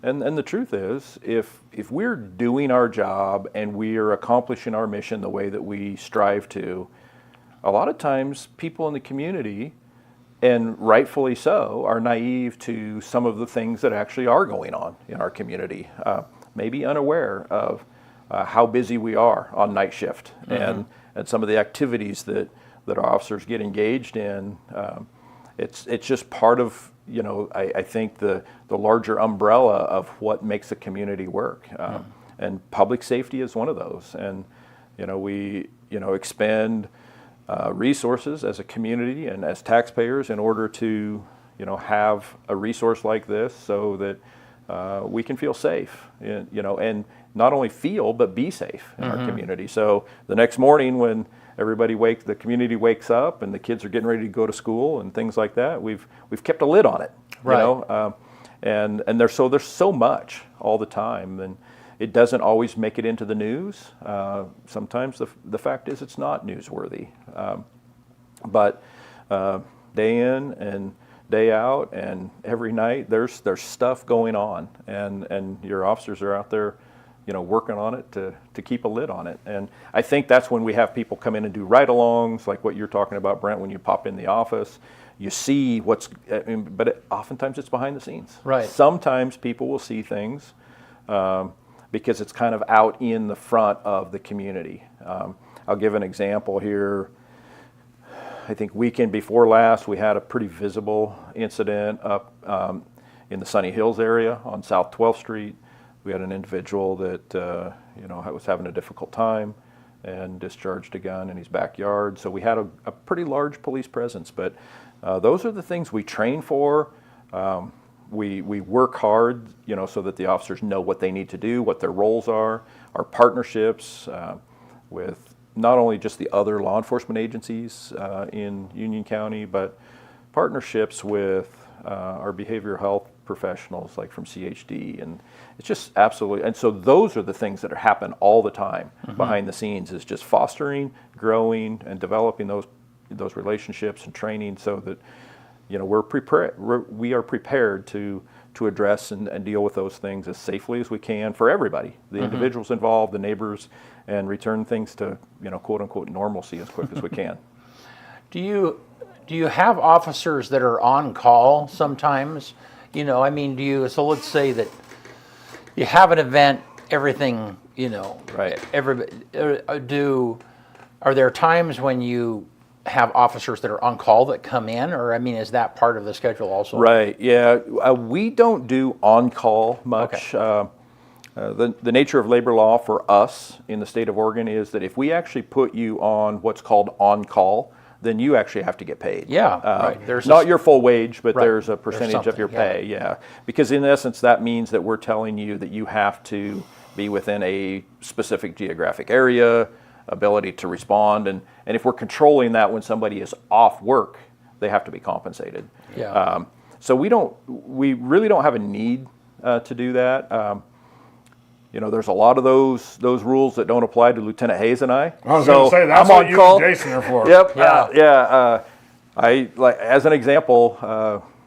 the truth is, if we're doing our job and we are accomplishing our mission the way that we strive to, a lot of times people in the community, and rightfully so, are naive to some of the things that actually are going on in our community, maybe unaware of how busy we are on night shift and some of the activities that our officers get engaged in. It's just part of, I think the larger umbrella of what makes a community work. And public safety is one of those. And, we, expend resources as a community and as taxpayers in order to, have a resource like this so that we can feel safe, and not only feel, but be safe in our community. So the next morning when the community wakes up and the kids are getting ready to go to school and things like that, we've kept a lid on it, Right. And there's so much all the time, and it doesn't always make it into the news. Sometimes the fact is it's not newsworthy. But day in and day out and every night there's stuff going on, and your officers are out there, working on it to keep a lid on it. And I think that's when we have people come in and do ride-alongs, like what you're talking about, Brent, when you pop in the office. You see but oftentimes it's behind the scenes. Right. Sometimes people will see things because it's kind of out in the front of the community. I'll give an example here. I think weekend before last, we had a pretty visible incident up in the Sunny Hills area on South 12th Street. We had an individual that was having a difficult time and discharged a gun in his backyard. So we had a pretty large police presence. But those are the things we train for. We work hard, so that the officers know what they need to do, what their roles are. Our partnerships with not only just the other law enforcement agencies in Union County, but partnerships with our behavioral health professionals like from CHD, and it's just absolutely, and so those are the things that happen all the time behind the scenes, is just fostering, growing, and developing those relationships and training so that we are prepared to address and deal with those things as safely as we can for everybody, the individuals involved, the neighbors, and return things to quote unquote normalcy as quick as we can. Do you have officers that are on call sometimes? So let's say that you have an event, everything, right. Are there times when you have officers that are on call that come in, or is that part of the schedule also? Right, yeah. We don't do on-call much. Okay. The nature of labor law for us in the state of Oregon is that if we actually put you on what's called on-call, then you actually have to get paid. Yeah, right. There's not your full wage, but Right. there's a percentage of your pay, yeah. Because in essence, that means that we're telling you that you have to be within a specific geographic area, ability to respond, and if we're controlling that when somebody is off work, they have to be compensated. Yeah. So we really don't have a need to do that. There's a lot of those rules that don't apply to Lieutenant Hayes and I. I was going to say, that's what you and Jason are for. Yep. Yeah. As an example,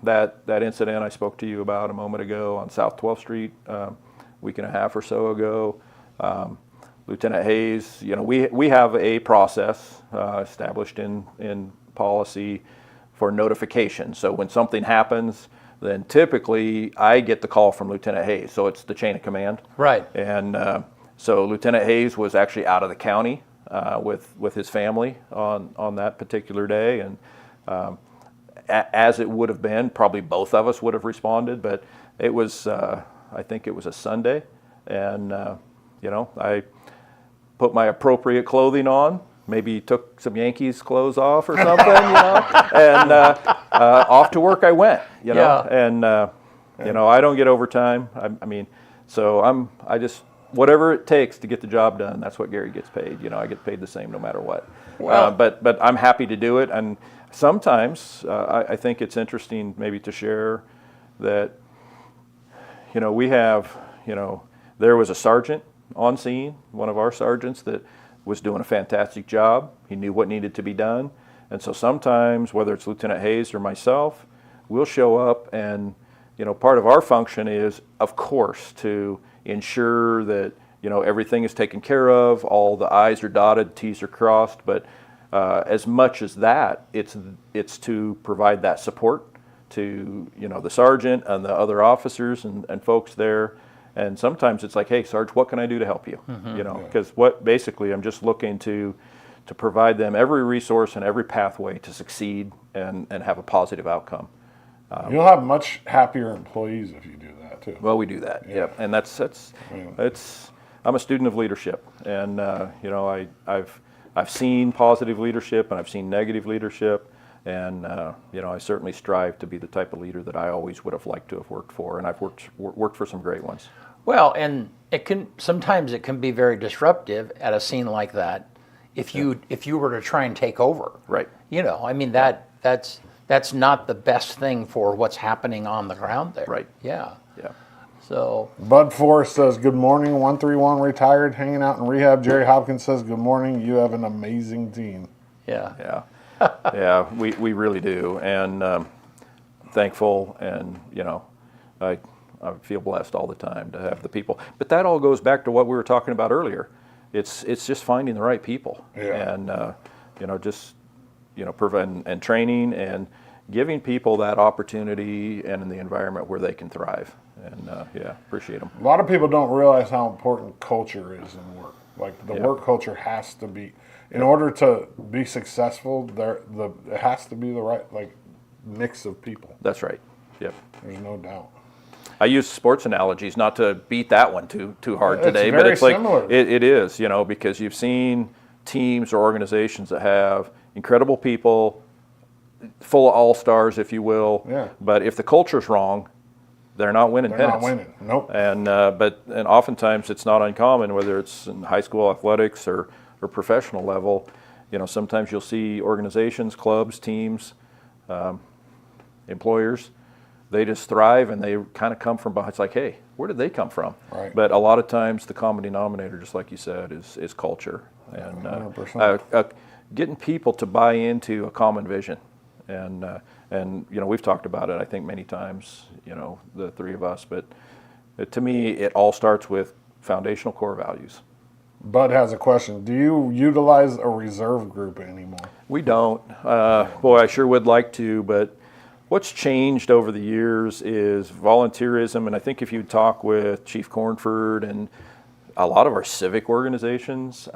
that incident I spoke to you about a moment ago on South 12th Street, week and a half or so ago. Lieutenant Hayes, we have a process established in policy for notification. So when something happens, then typically I get the call from Lieutenant Hayes. So it's the chain of command. Right. And so Lieutenant Hayes was actually out of the county with his family on that particular day. And as it would have been, probably both of us would have responded. But it was, I think it was a Sunday. And, I put my appropriate clothing on, maybe took some Yankees clothes off or something, and off to work I went, Yeah. and I don't get overtime. So I just, whatever it takes to get the job done, that's what Gary gets paid. I get paid the same no matter what. Wow. But I'm happy to do it, and sometimes I think it's interesting maybe to share that we have, there was a sergeant on scene, one of our sergeants that was doing a fantastic job. He knew what needed to be done. And so sometimes, whether it's Lieutenant Hayes or myself, we'll show up and, part of our function is, of course, to ensure that, everything is taken care of, all the I's are dotted, T's are crossed, but as much as that, it's to provide that support to, the sergeant and the other officers and folks there. And sometimes it's like, hey, Sarge, what can I do to help you? Because basically I'm just looking to provide them every resource and every pathway to succeed and have a positive outcome. You'll have much happier employees if you do that too. Well, we do that, yeah. And I'm a student of leadership, and I've seen positive leadership and I've seen negative leadership, and I certainly strive to be the type of leader that I always would have liked to have worked for, and I've worked for some great ones. Well, and sometimes it can be very disruptive at a scene like that if you were to try and take over. Right. That's not the best thing for what's happening on the ground there. Right. Yeah. Yeah. So Bud Forrest says, good morning, 131 retired, hanging out in rehab. Jerry Hopkins says, good morning, you have an amazing team. Yeah. Yeah. Yeah, we really do. And thankful, and, I feel blessed all the time to have the people. But that all goes back to what we were talking about earlier. It's just finding the right people. Yeah. And, and training and giving people that opportunity and in the environment where they can thrive. And appreciate them. A lot of people don't realize how important culture is in work. Like the work culture has to be, in order to be successful, it has to be the right mix of people. That's right. Yep. There's no doubt. I use sports analogies, not to beat that one too hard today, but it's similar. like it is, because you've seen teams or organizations that have incredible people, full of all-stars, if you will. Yeah. But if the culture's wrong, they're not winning They're pennants. not winning. Nope. And oftentimes it's not uncommon, whether it's in high school athletics or professional level. Sometimes you'll see organizations, clubs, teams, employers. They just thrive, and they kind of come from behind. It's like, hey, where did they come from? Right. But a lot of times the common denominator, just like you said, is culture. And 100%. Getting people to buy into a common vision. And we've talked about it, I think, many times, the three of us. But to me, it all starts with foundational core values. Bud has a question. Do you utilize a reserve group anymore? We don't. Boy, I sure would like to, but what's changed over the years is volunteerism. And I think if you talk with Chief Cornford and a lot of our civic organizations,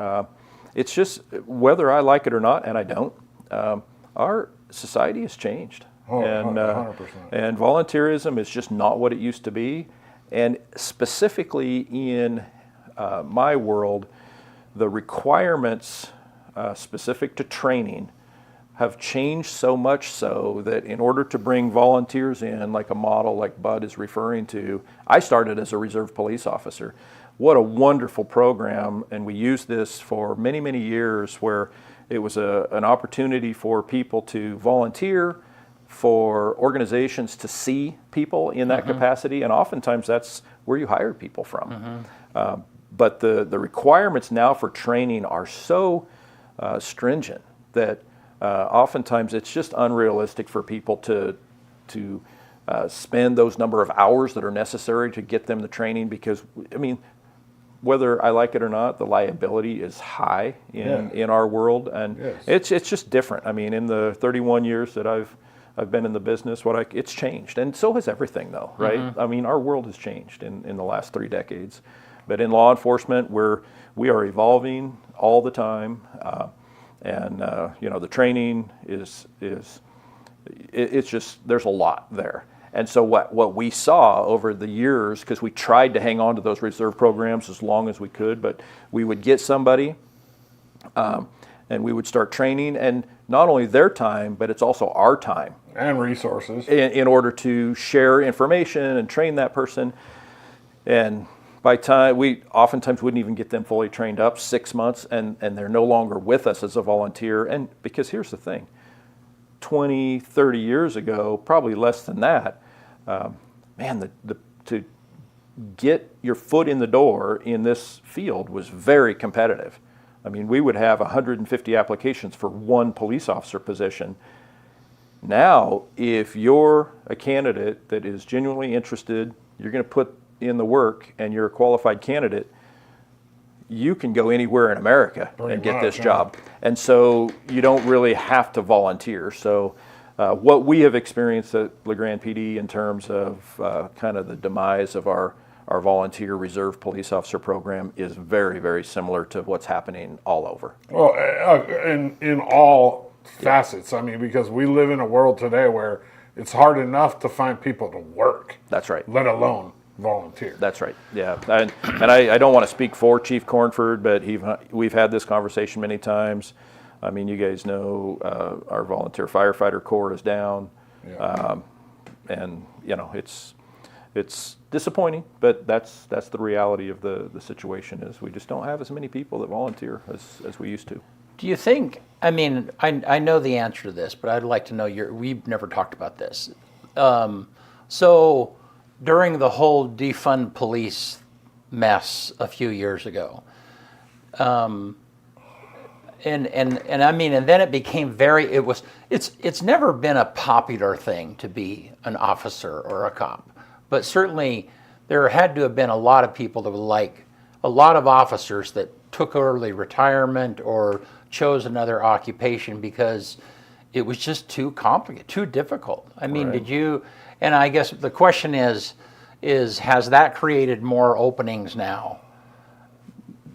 it's just whether I like it or not, and I don't, our society has changed. And 100%. And volunteerism is just not what it used to be. And specifically in my world, the requirements specific to training have changed so much so that in order to bring volunteers in, like a model like Bud is referring to, I started as a reserve police officer. What a wonderful program, and we used this for many, many years, where it was an opportunity for people to volunteer, for organizations to see people in that capacity, and oftentimes that's where you hired people from. But the requirements now for training are so stringent that oftentimes it's just unrealistic for people to spend those number of hours that are necessary to get them the training, because, I mean, whether I like it or not, the liability is high in our world, and it's just different. I mean, in the 31 years that I've been in the business, it's changed, and so has everything, though, right? I mean, our world has changed in the last 3 decades, but in law enforcement, we are evolving all the time, and the training it's just, there's a lot there. And so what we saw over the years, because we tried to hang on to those reserve programs as long as we could, but we would get somebody and we would start training, and not only their time, but it's also our time. And resources. In order to share information and train that person. And by time, we oftentimes wouldn't even get them fully trained up, 6 months, and they're no longer with us as a volunteer. And because here's the thing, 20, 30 years ago, probably less than that, to get your foot in the door in this field was very competitive. I mean, we would have 150 applications for one police officer position. Now, if you're a candidate that is genuinely interested, you're going to put in the work, and you're a qualified candidate, you can go anywhere in America and get this job. And so you don't really have to volunteer. So what we have experienced at LeGrand PD in terms of kind of the demise of our volunteer reserve police officer program is very, very similar to what's happening all over. Well, in all facets. I mean, because we live in a world today where it's hard enough to find people to work. That's right. Let alone volunteer. That's right. Yeah, and I don't want to speak for Chief Cornford, but we've had this conversation many times. I mean, you guys know our volunteer firefighter corps is down, and you know it's disappointing, but that's the reality of the situation. Is we just don't have as many people that volunteer as we used to. Do you think, I mean, I know the answer to this, but I'd like to know we've never talked about this. So during the whole defund police mess a few years ago, and I mean, and then it became it's never been a popular thing to be an officer or a cop, but certainly there had to have been a lot of people that were like, a lot of officers that took early retirement or chose another occupation because it was just too complicated, too difficult. I mean, Right. did you, and I guess the question is has that created more openings now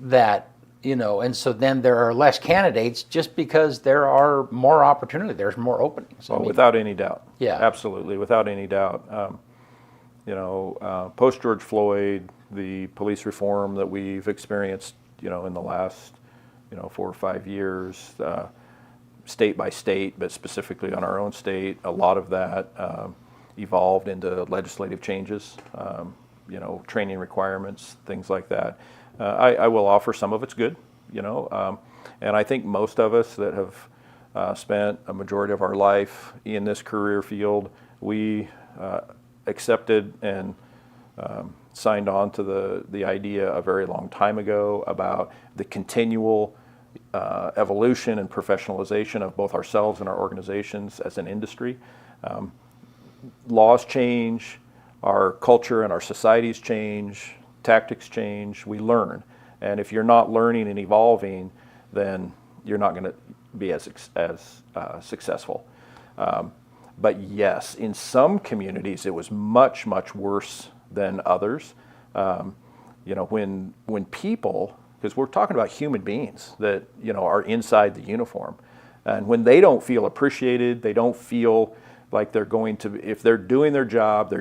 that, you know, and so then there are less candidates just because there are more opportunity, there's more openings. Well, without any doubt. Yeah. Absolutely, without any doubt. You know, post George Floyd, the police reform that we've experienced, you know, in the last, 4 or 5 years, state by state, but specifically on our own state, a lot of that evolved into legislative changes, training requirements, things like that. I will offer some of it's good, and I think most of us that have spent a majority of our life in this career field, we accepted and signed on to the idea a very long time ago about the continual evolution and professionalization of both ourselves and our organizations as an industry. Laws change, our culture and our societies change, tactics change, we learn. And if you're not learning and evolving, then you're not going to be as successful. But yes, in some communities it was much, much worse than others. When people, because we're talking about human beings that are inside the uniform, and when they don't feel appreciated, they don't feel like they're going to, if they're doing their job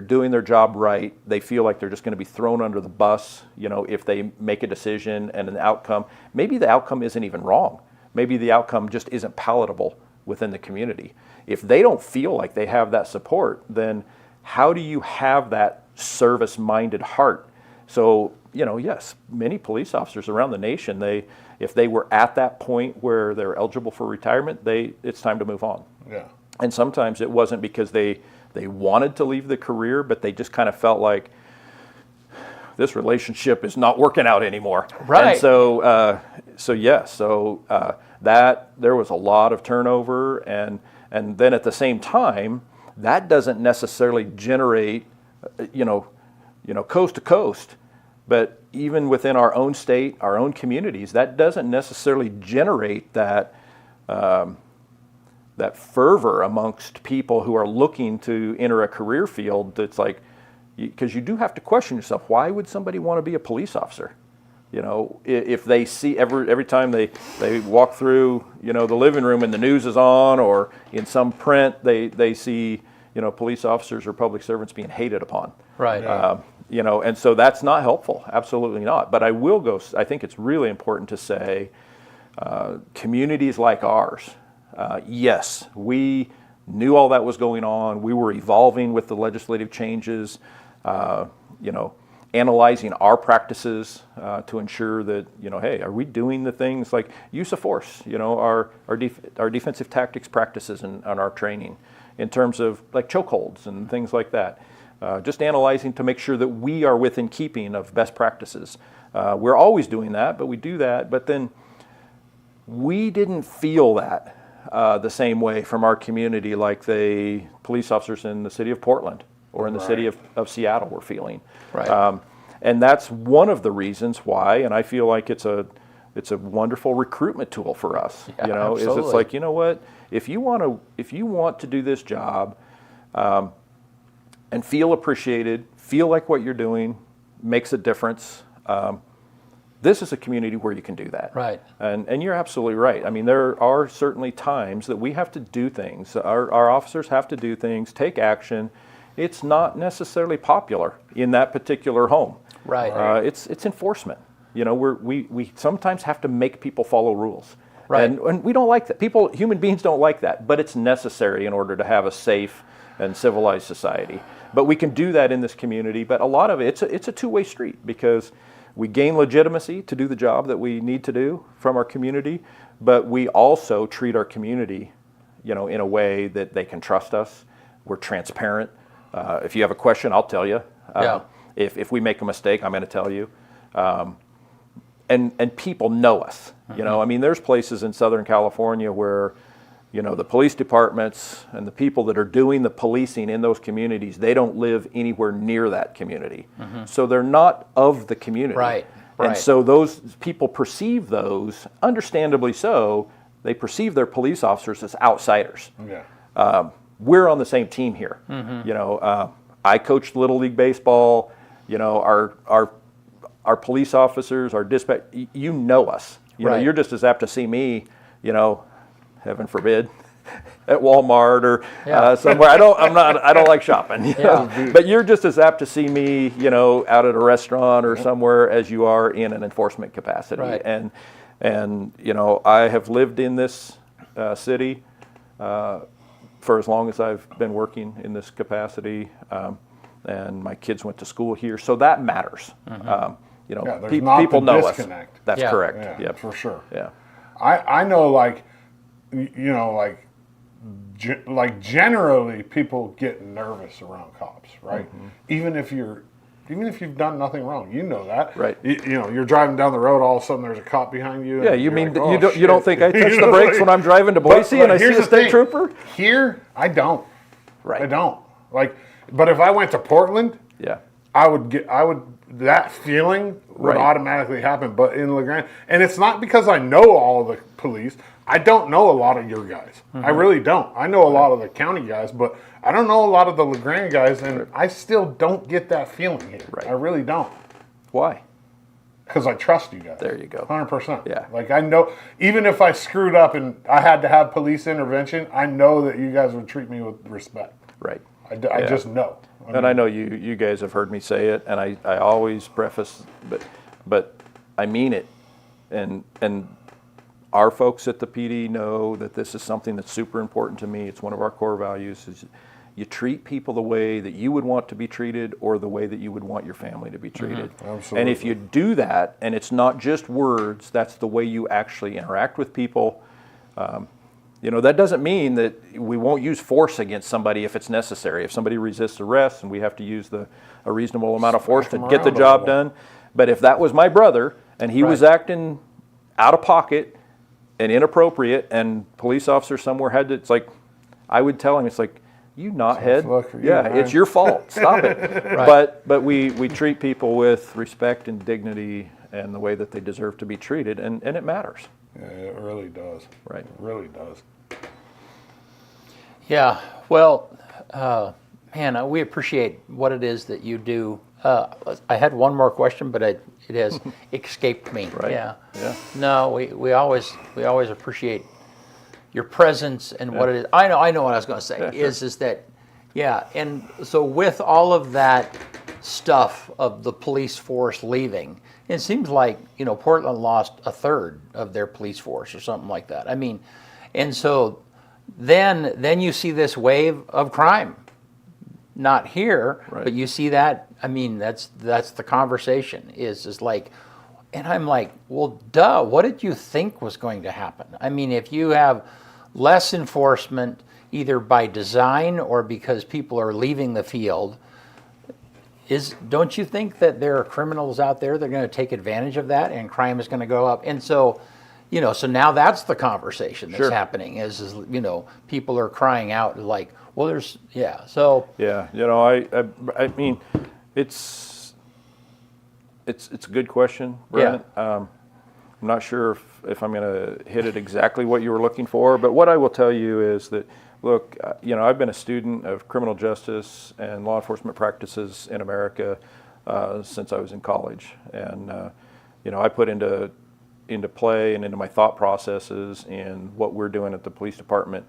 right, they feel like they're just going to be thrown under the bus, if they make a decision and an outcome. Maybe the outcome isn't even wrong. Maybe the outcome just isn't palatable within the community. If they don't feel like they have that support, then how do you have that service-minded heart? So, yes, many police officers around the nation, if they were at that point where they're eligible for retirement, it's time to move on. Yeah. And sometimes it wasn't because they wanted to leave the career, but they just kind of felt like this relationship is not working out anymore. Right. And so that there was a lot of turnover, and then at the same time, that doesn't necessarily generate, coast to coast, but even within our own state, our own communities, that doesn't necessarily generate that fervor amongst people who are looking to enter a career field. That's like, because you do have to question yourself, why would somebody want to be a police officer? If they see every time they walk through, the living room and the news is on, or in some print, they see, police officers or public servants being hated upon. Right. And so that's not helpful. Absolutely not. But I think it's really important to say, communities like ours, yes, we knew all that was going on. We were evolving with the legislative changes, analyzing our practices to ensure that, hey, are we doing the things like use of force, our defensive tactics practices and our training in terms of like chokeholds and things like that. just analyzing to make sure that we are within keeping of best practices. We're always doing that, but we do that. But then we didn't feel that the same way from our community like the police officers in the city of Portland or in the city of Seattle were feeling. Right. And that's one of the reasons why, and I feel like it's a wonderful recruitment tool for us. Yeah, you know, absolutely. is it's like, you know what, if you want to do this job and feel appreciated, feel like what you're doing makes a difference. This is a community where you can do that. Right. And you're absolutely right. I mean, there are certainly times that we have to do things. Our officers have to do things, take action. It's not necessarily popular in that particular home. Right. It's enforcement. You know, we sometimes have to make people follow rules. Right. And we don't like that. Human beings don't like that, but it's necessary in order to have a safe and civilized society. But we can do that in this community. But a lot of it's a two-way street, because we gain legitimacy to do the job that we need to do from our community, but we also treat our community, you know, in a way that they can trust us. We're transparent. If you have a question, I'll tell you. Yeah. If we make a mistake, I'm going to tell you. And people know us. You know, I mean, there's places in Southern California where, you know, the police departments and the people that are doing the policing in those communities, they don't live anywhere near that community. So they're not of the community. Right. And so those people perceive those, understandably so, they perceive their police officers as outsiders. Yeah. We're on the same team here. You know, I coached Little League Baseball. You know, our police officers, our dispatch, you know us. You know, you're just as apt to see me, you know, heaven forbid, at Walmart or somewhere. I don't like shopping. You know? But you're just as apt to see me, you know, out at a restaurant or somewhere as you are in an enforcement capacity. Right. And you know, I have lived in this city for as long as I've been working in this capacity, and my kids went to school here, so that matters. You know, people know us. That's correct. Yeah, yep. for sure. Yeah. I know, like, you know, like generally people get nervous around cops, right? Even if you've done nothing wrong, you know that. Right. You know, you're driving down the road, all of a sudden there's a cop behind you. Yeah, and you you're mean like, oh, you don't think I touch You the know, brakes like- when I'm driving to Boise and I see here's a the state thing. trooper? Here, I don't. Right. I don't. Like, but if I went to Portland, Yeah. that feeling would Right. automatically happen. But in LeGrand, and it's not because I know all of the police. I don't know a lot of your guys. I really don't. I know a lot of the county guys, but I don't know a lot of the LeGrand guys, and I still don't get that feeling here. Right. I really don't. Why? Because I trust you guys. There you go. 100%. Yeah. Like, I know, even if I screwed up and I had to have police intervention, I know that you guys would treat me with respect. Right. I just know. And I know you guys have heard me say it, and I always preface, but I mean it, and our folks at the PD know that this is something that's super important to me. It's one of our core values. Is you treat people the way that you would want to be treated, or the way that you would want your family to be treated. Absolutely. And if you do that, and it's not just words, that's the way you actually interact with people. You know, that doesn't mean that we won't use force against somebody if it's necessary. If somebody resists arrest and we have to use a reasonable amount of force to get the job done. But if that was my brother and he was acting out of pocket and inappropriate, and police officer somewhere had to, it's like, I would tell him, it's like, you knothead, it's your fault. Stop it. But we treat people with respect and dignity and the way that they deserve to be treated, and it matters. Yeah, it really does. Right. It really does. Yeah. Well, man, we appreciate what it is that you do. I had one more question, but it has escaped me. Right. Yeah. Yeah. No, we always appreciate your presence and what it is. I know what I was going to say. Is that, yeah. And so with all of that stuff of the police force leaving, it seems like, you know, Portland lost a third of their police force or something like that. I mean, and so then you see this wave of crime. Not here, but you see that. I mean, that's the conversation is like, and I'm like, well, duh. What did you think was going to happen? I mean, if you have less enforcement, either by design or because people are leaving the field, don't you think that there are criminals out there that are going to take advantage of that, and crime is going to go up? And so, so now that's the conversation that's happening. Is people are crying out like, well, there's So yeah, I mean, it's a good question, Brent. I'm not sure if I'm going to hit it exactly what you were looking for, but what I will tell you is that, look, I've been a student of criminal justice and law enforcement practices in America since I was in college, and I put into play and into my thought processes in what we're doing at the police department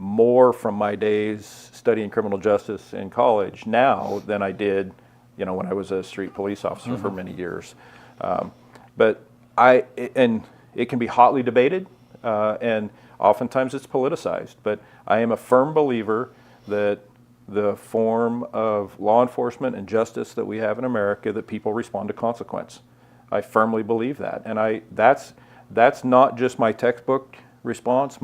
more from my days studying criminal justice in college now than I did, when I was a street police officer for many years. But it can be hotly debated, and oftentimes it's politicized. But I am a firm believer that the form of law enforcement and justice that we have in America, that people respond to consequence. I firmly believe that, and that's not just my textbook response.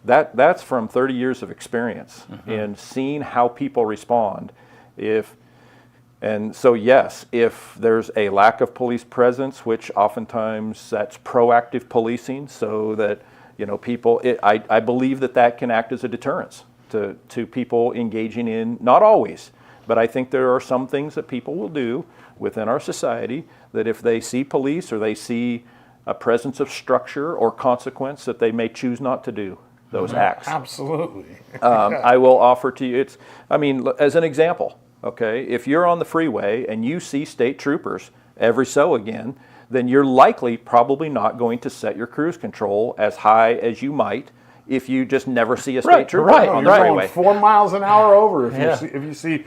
That's from 30 years of experience in seeing how people respond. So yes, if there's a lack of police presence, which oftentimes that's proactive policing, so that people, I believe that can act as a deterrence to people engaging in, not always, but I think there are some things that people will do within our society that if they see police or they see a presence of structure or consequence, that they may choose not to do those acts. Absolutely. I will offer to you, as an example, okay, if you're on the freeway and you see state troopers every so again, then you're likely probably not going to set your cruise control as high as you might if you just never see a state trooper on the freeway. Going 4 miles an hour over if you see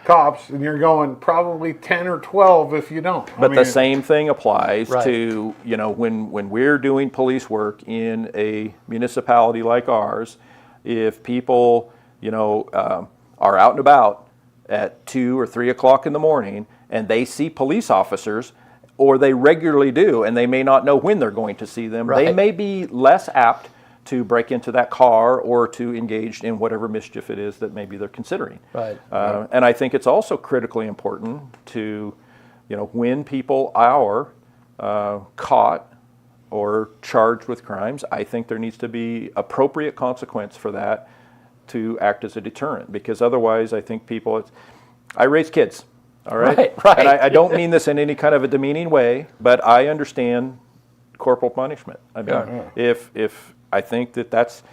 cops, and you're going probably 10 or 12 if you don't. But the same thing applies to, when we're doing police work in a municipality like ours, if people, are out and about at 2 or 3 o'clock in the morning and they see police officers, or they regularly do, and they may not know when they're going to see them, they may be less apt to break into that car or to engage in whatever mischief it is that maybe they're considering. And I think it's also critically important to, when people are caught or charged with crimes, I think there needs to be appropriate consequence for that to act as a deterrent, because otherwise I think I raise kids, all right? And I don't mean this in any kind of a demeaning way, but I understand corporal punishment. I mean, if I think that's,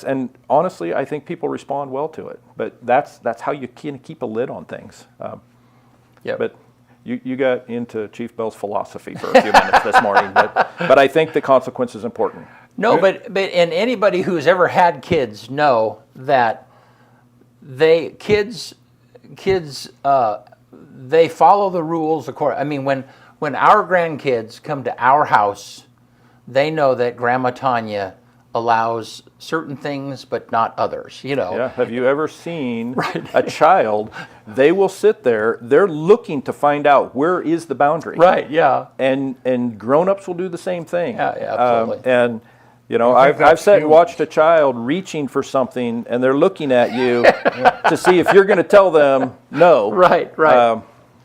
and honestly, I think people respond well to it. But that's how you can keep a lid on things. But you got into Chief Bell's philosophy for a few minutes this morning. But I think the consequence is important. No, but and anybody who's ever had kids know that kids they follow the rules according. I mean, when our grandkids come to our house, they know that Grandma Tanya allows certain things but not others, Yeah, have you ever seen a child, they will sit there, they're looking to find out where is the boundary. And grown-ups will do the same thing. Absolutely. I've sat and watched a child reaching for something, and they're looking at you to see if you're going to tell them no.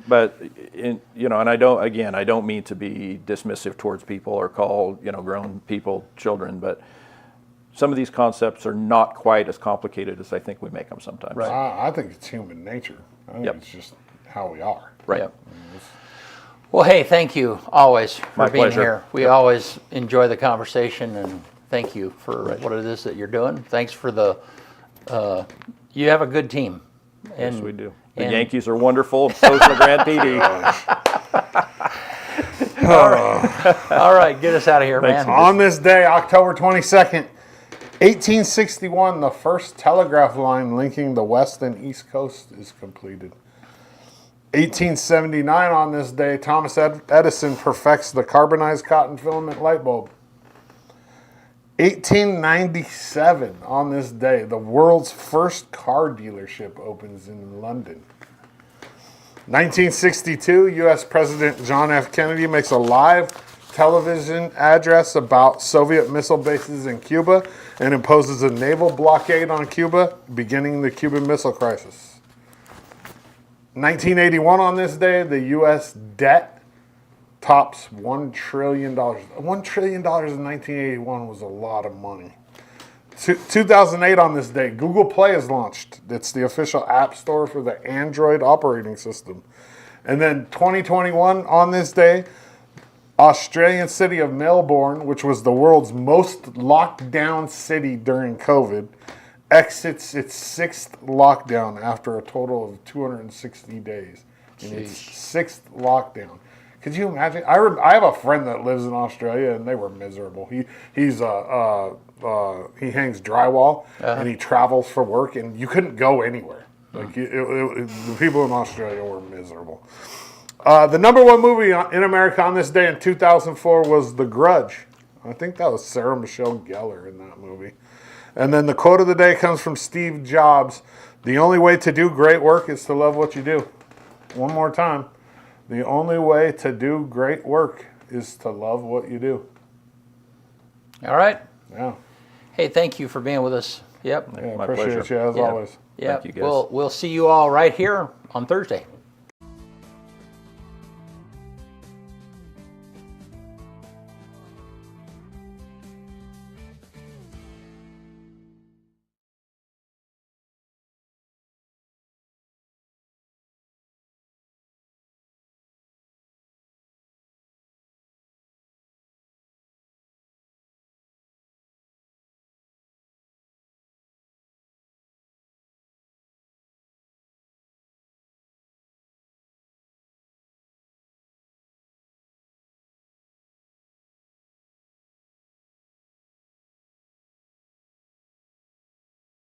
But and I don't mean to be dismissive towards people or call grown people children, but some of these concepts are not quite as complicated as I think we make them sometimes. I think it's human nature. I think it's just how we are. Well, hey, thank you always for My being pleasure. here. We always enjoy the conversation, and thank you for what it is that you're doing. Thanks for you have a good team. Yes, we do. The Yankees are wonderful, and so's the Grand PD. All right, get us out of here, man. On this day, October 22nd, 1861, the first telegraph line linking the west and east coast is completed. 1879, on this day, Thomas Edison perfects the carbonized cotton filament light bulb. 1897, on this day, the world's first car dealership opens in London. 1962, U.S. President John F. Kennedy makes a live television address about Soviet missile bases in Cuba and imposes a naval blockade on Cuba, beginning the Cuban Missile Crisis. 1981 on this day, the U.S. debt tops $1 trillion. $1 trillion in 1981 was a lot of money. 2008 on this day, Google Play is launched. It's the official app store for the Android operating system. And then 2021 on this day, Australian city of Melbourne, which was the world's most locked down city during COVID, exits its 6th lockdown after a total of 260 days. In its 6th lockdown. Could you imagine? I have a friend that lives in Australia, and they were miserable. He hangs drywall, and he travels for work, and you couldn't go anywhere. Like the people in Australia were miserable. The number one movie in America on this day in 2004 was The Grudge. I think that was Sarah Michelle Gellar in that movie. And then the quote of the day comes from Steve Jobs. The only way to do great work is to love what you do. One more time. The only way to do great work is to love what you do. All right. Yeah. Hey, thank you for being with us. Yep. Yeah, appreciate you as always. Yep. Thank you, guys. We'll see you all right here on Thursday.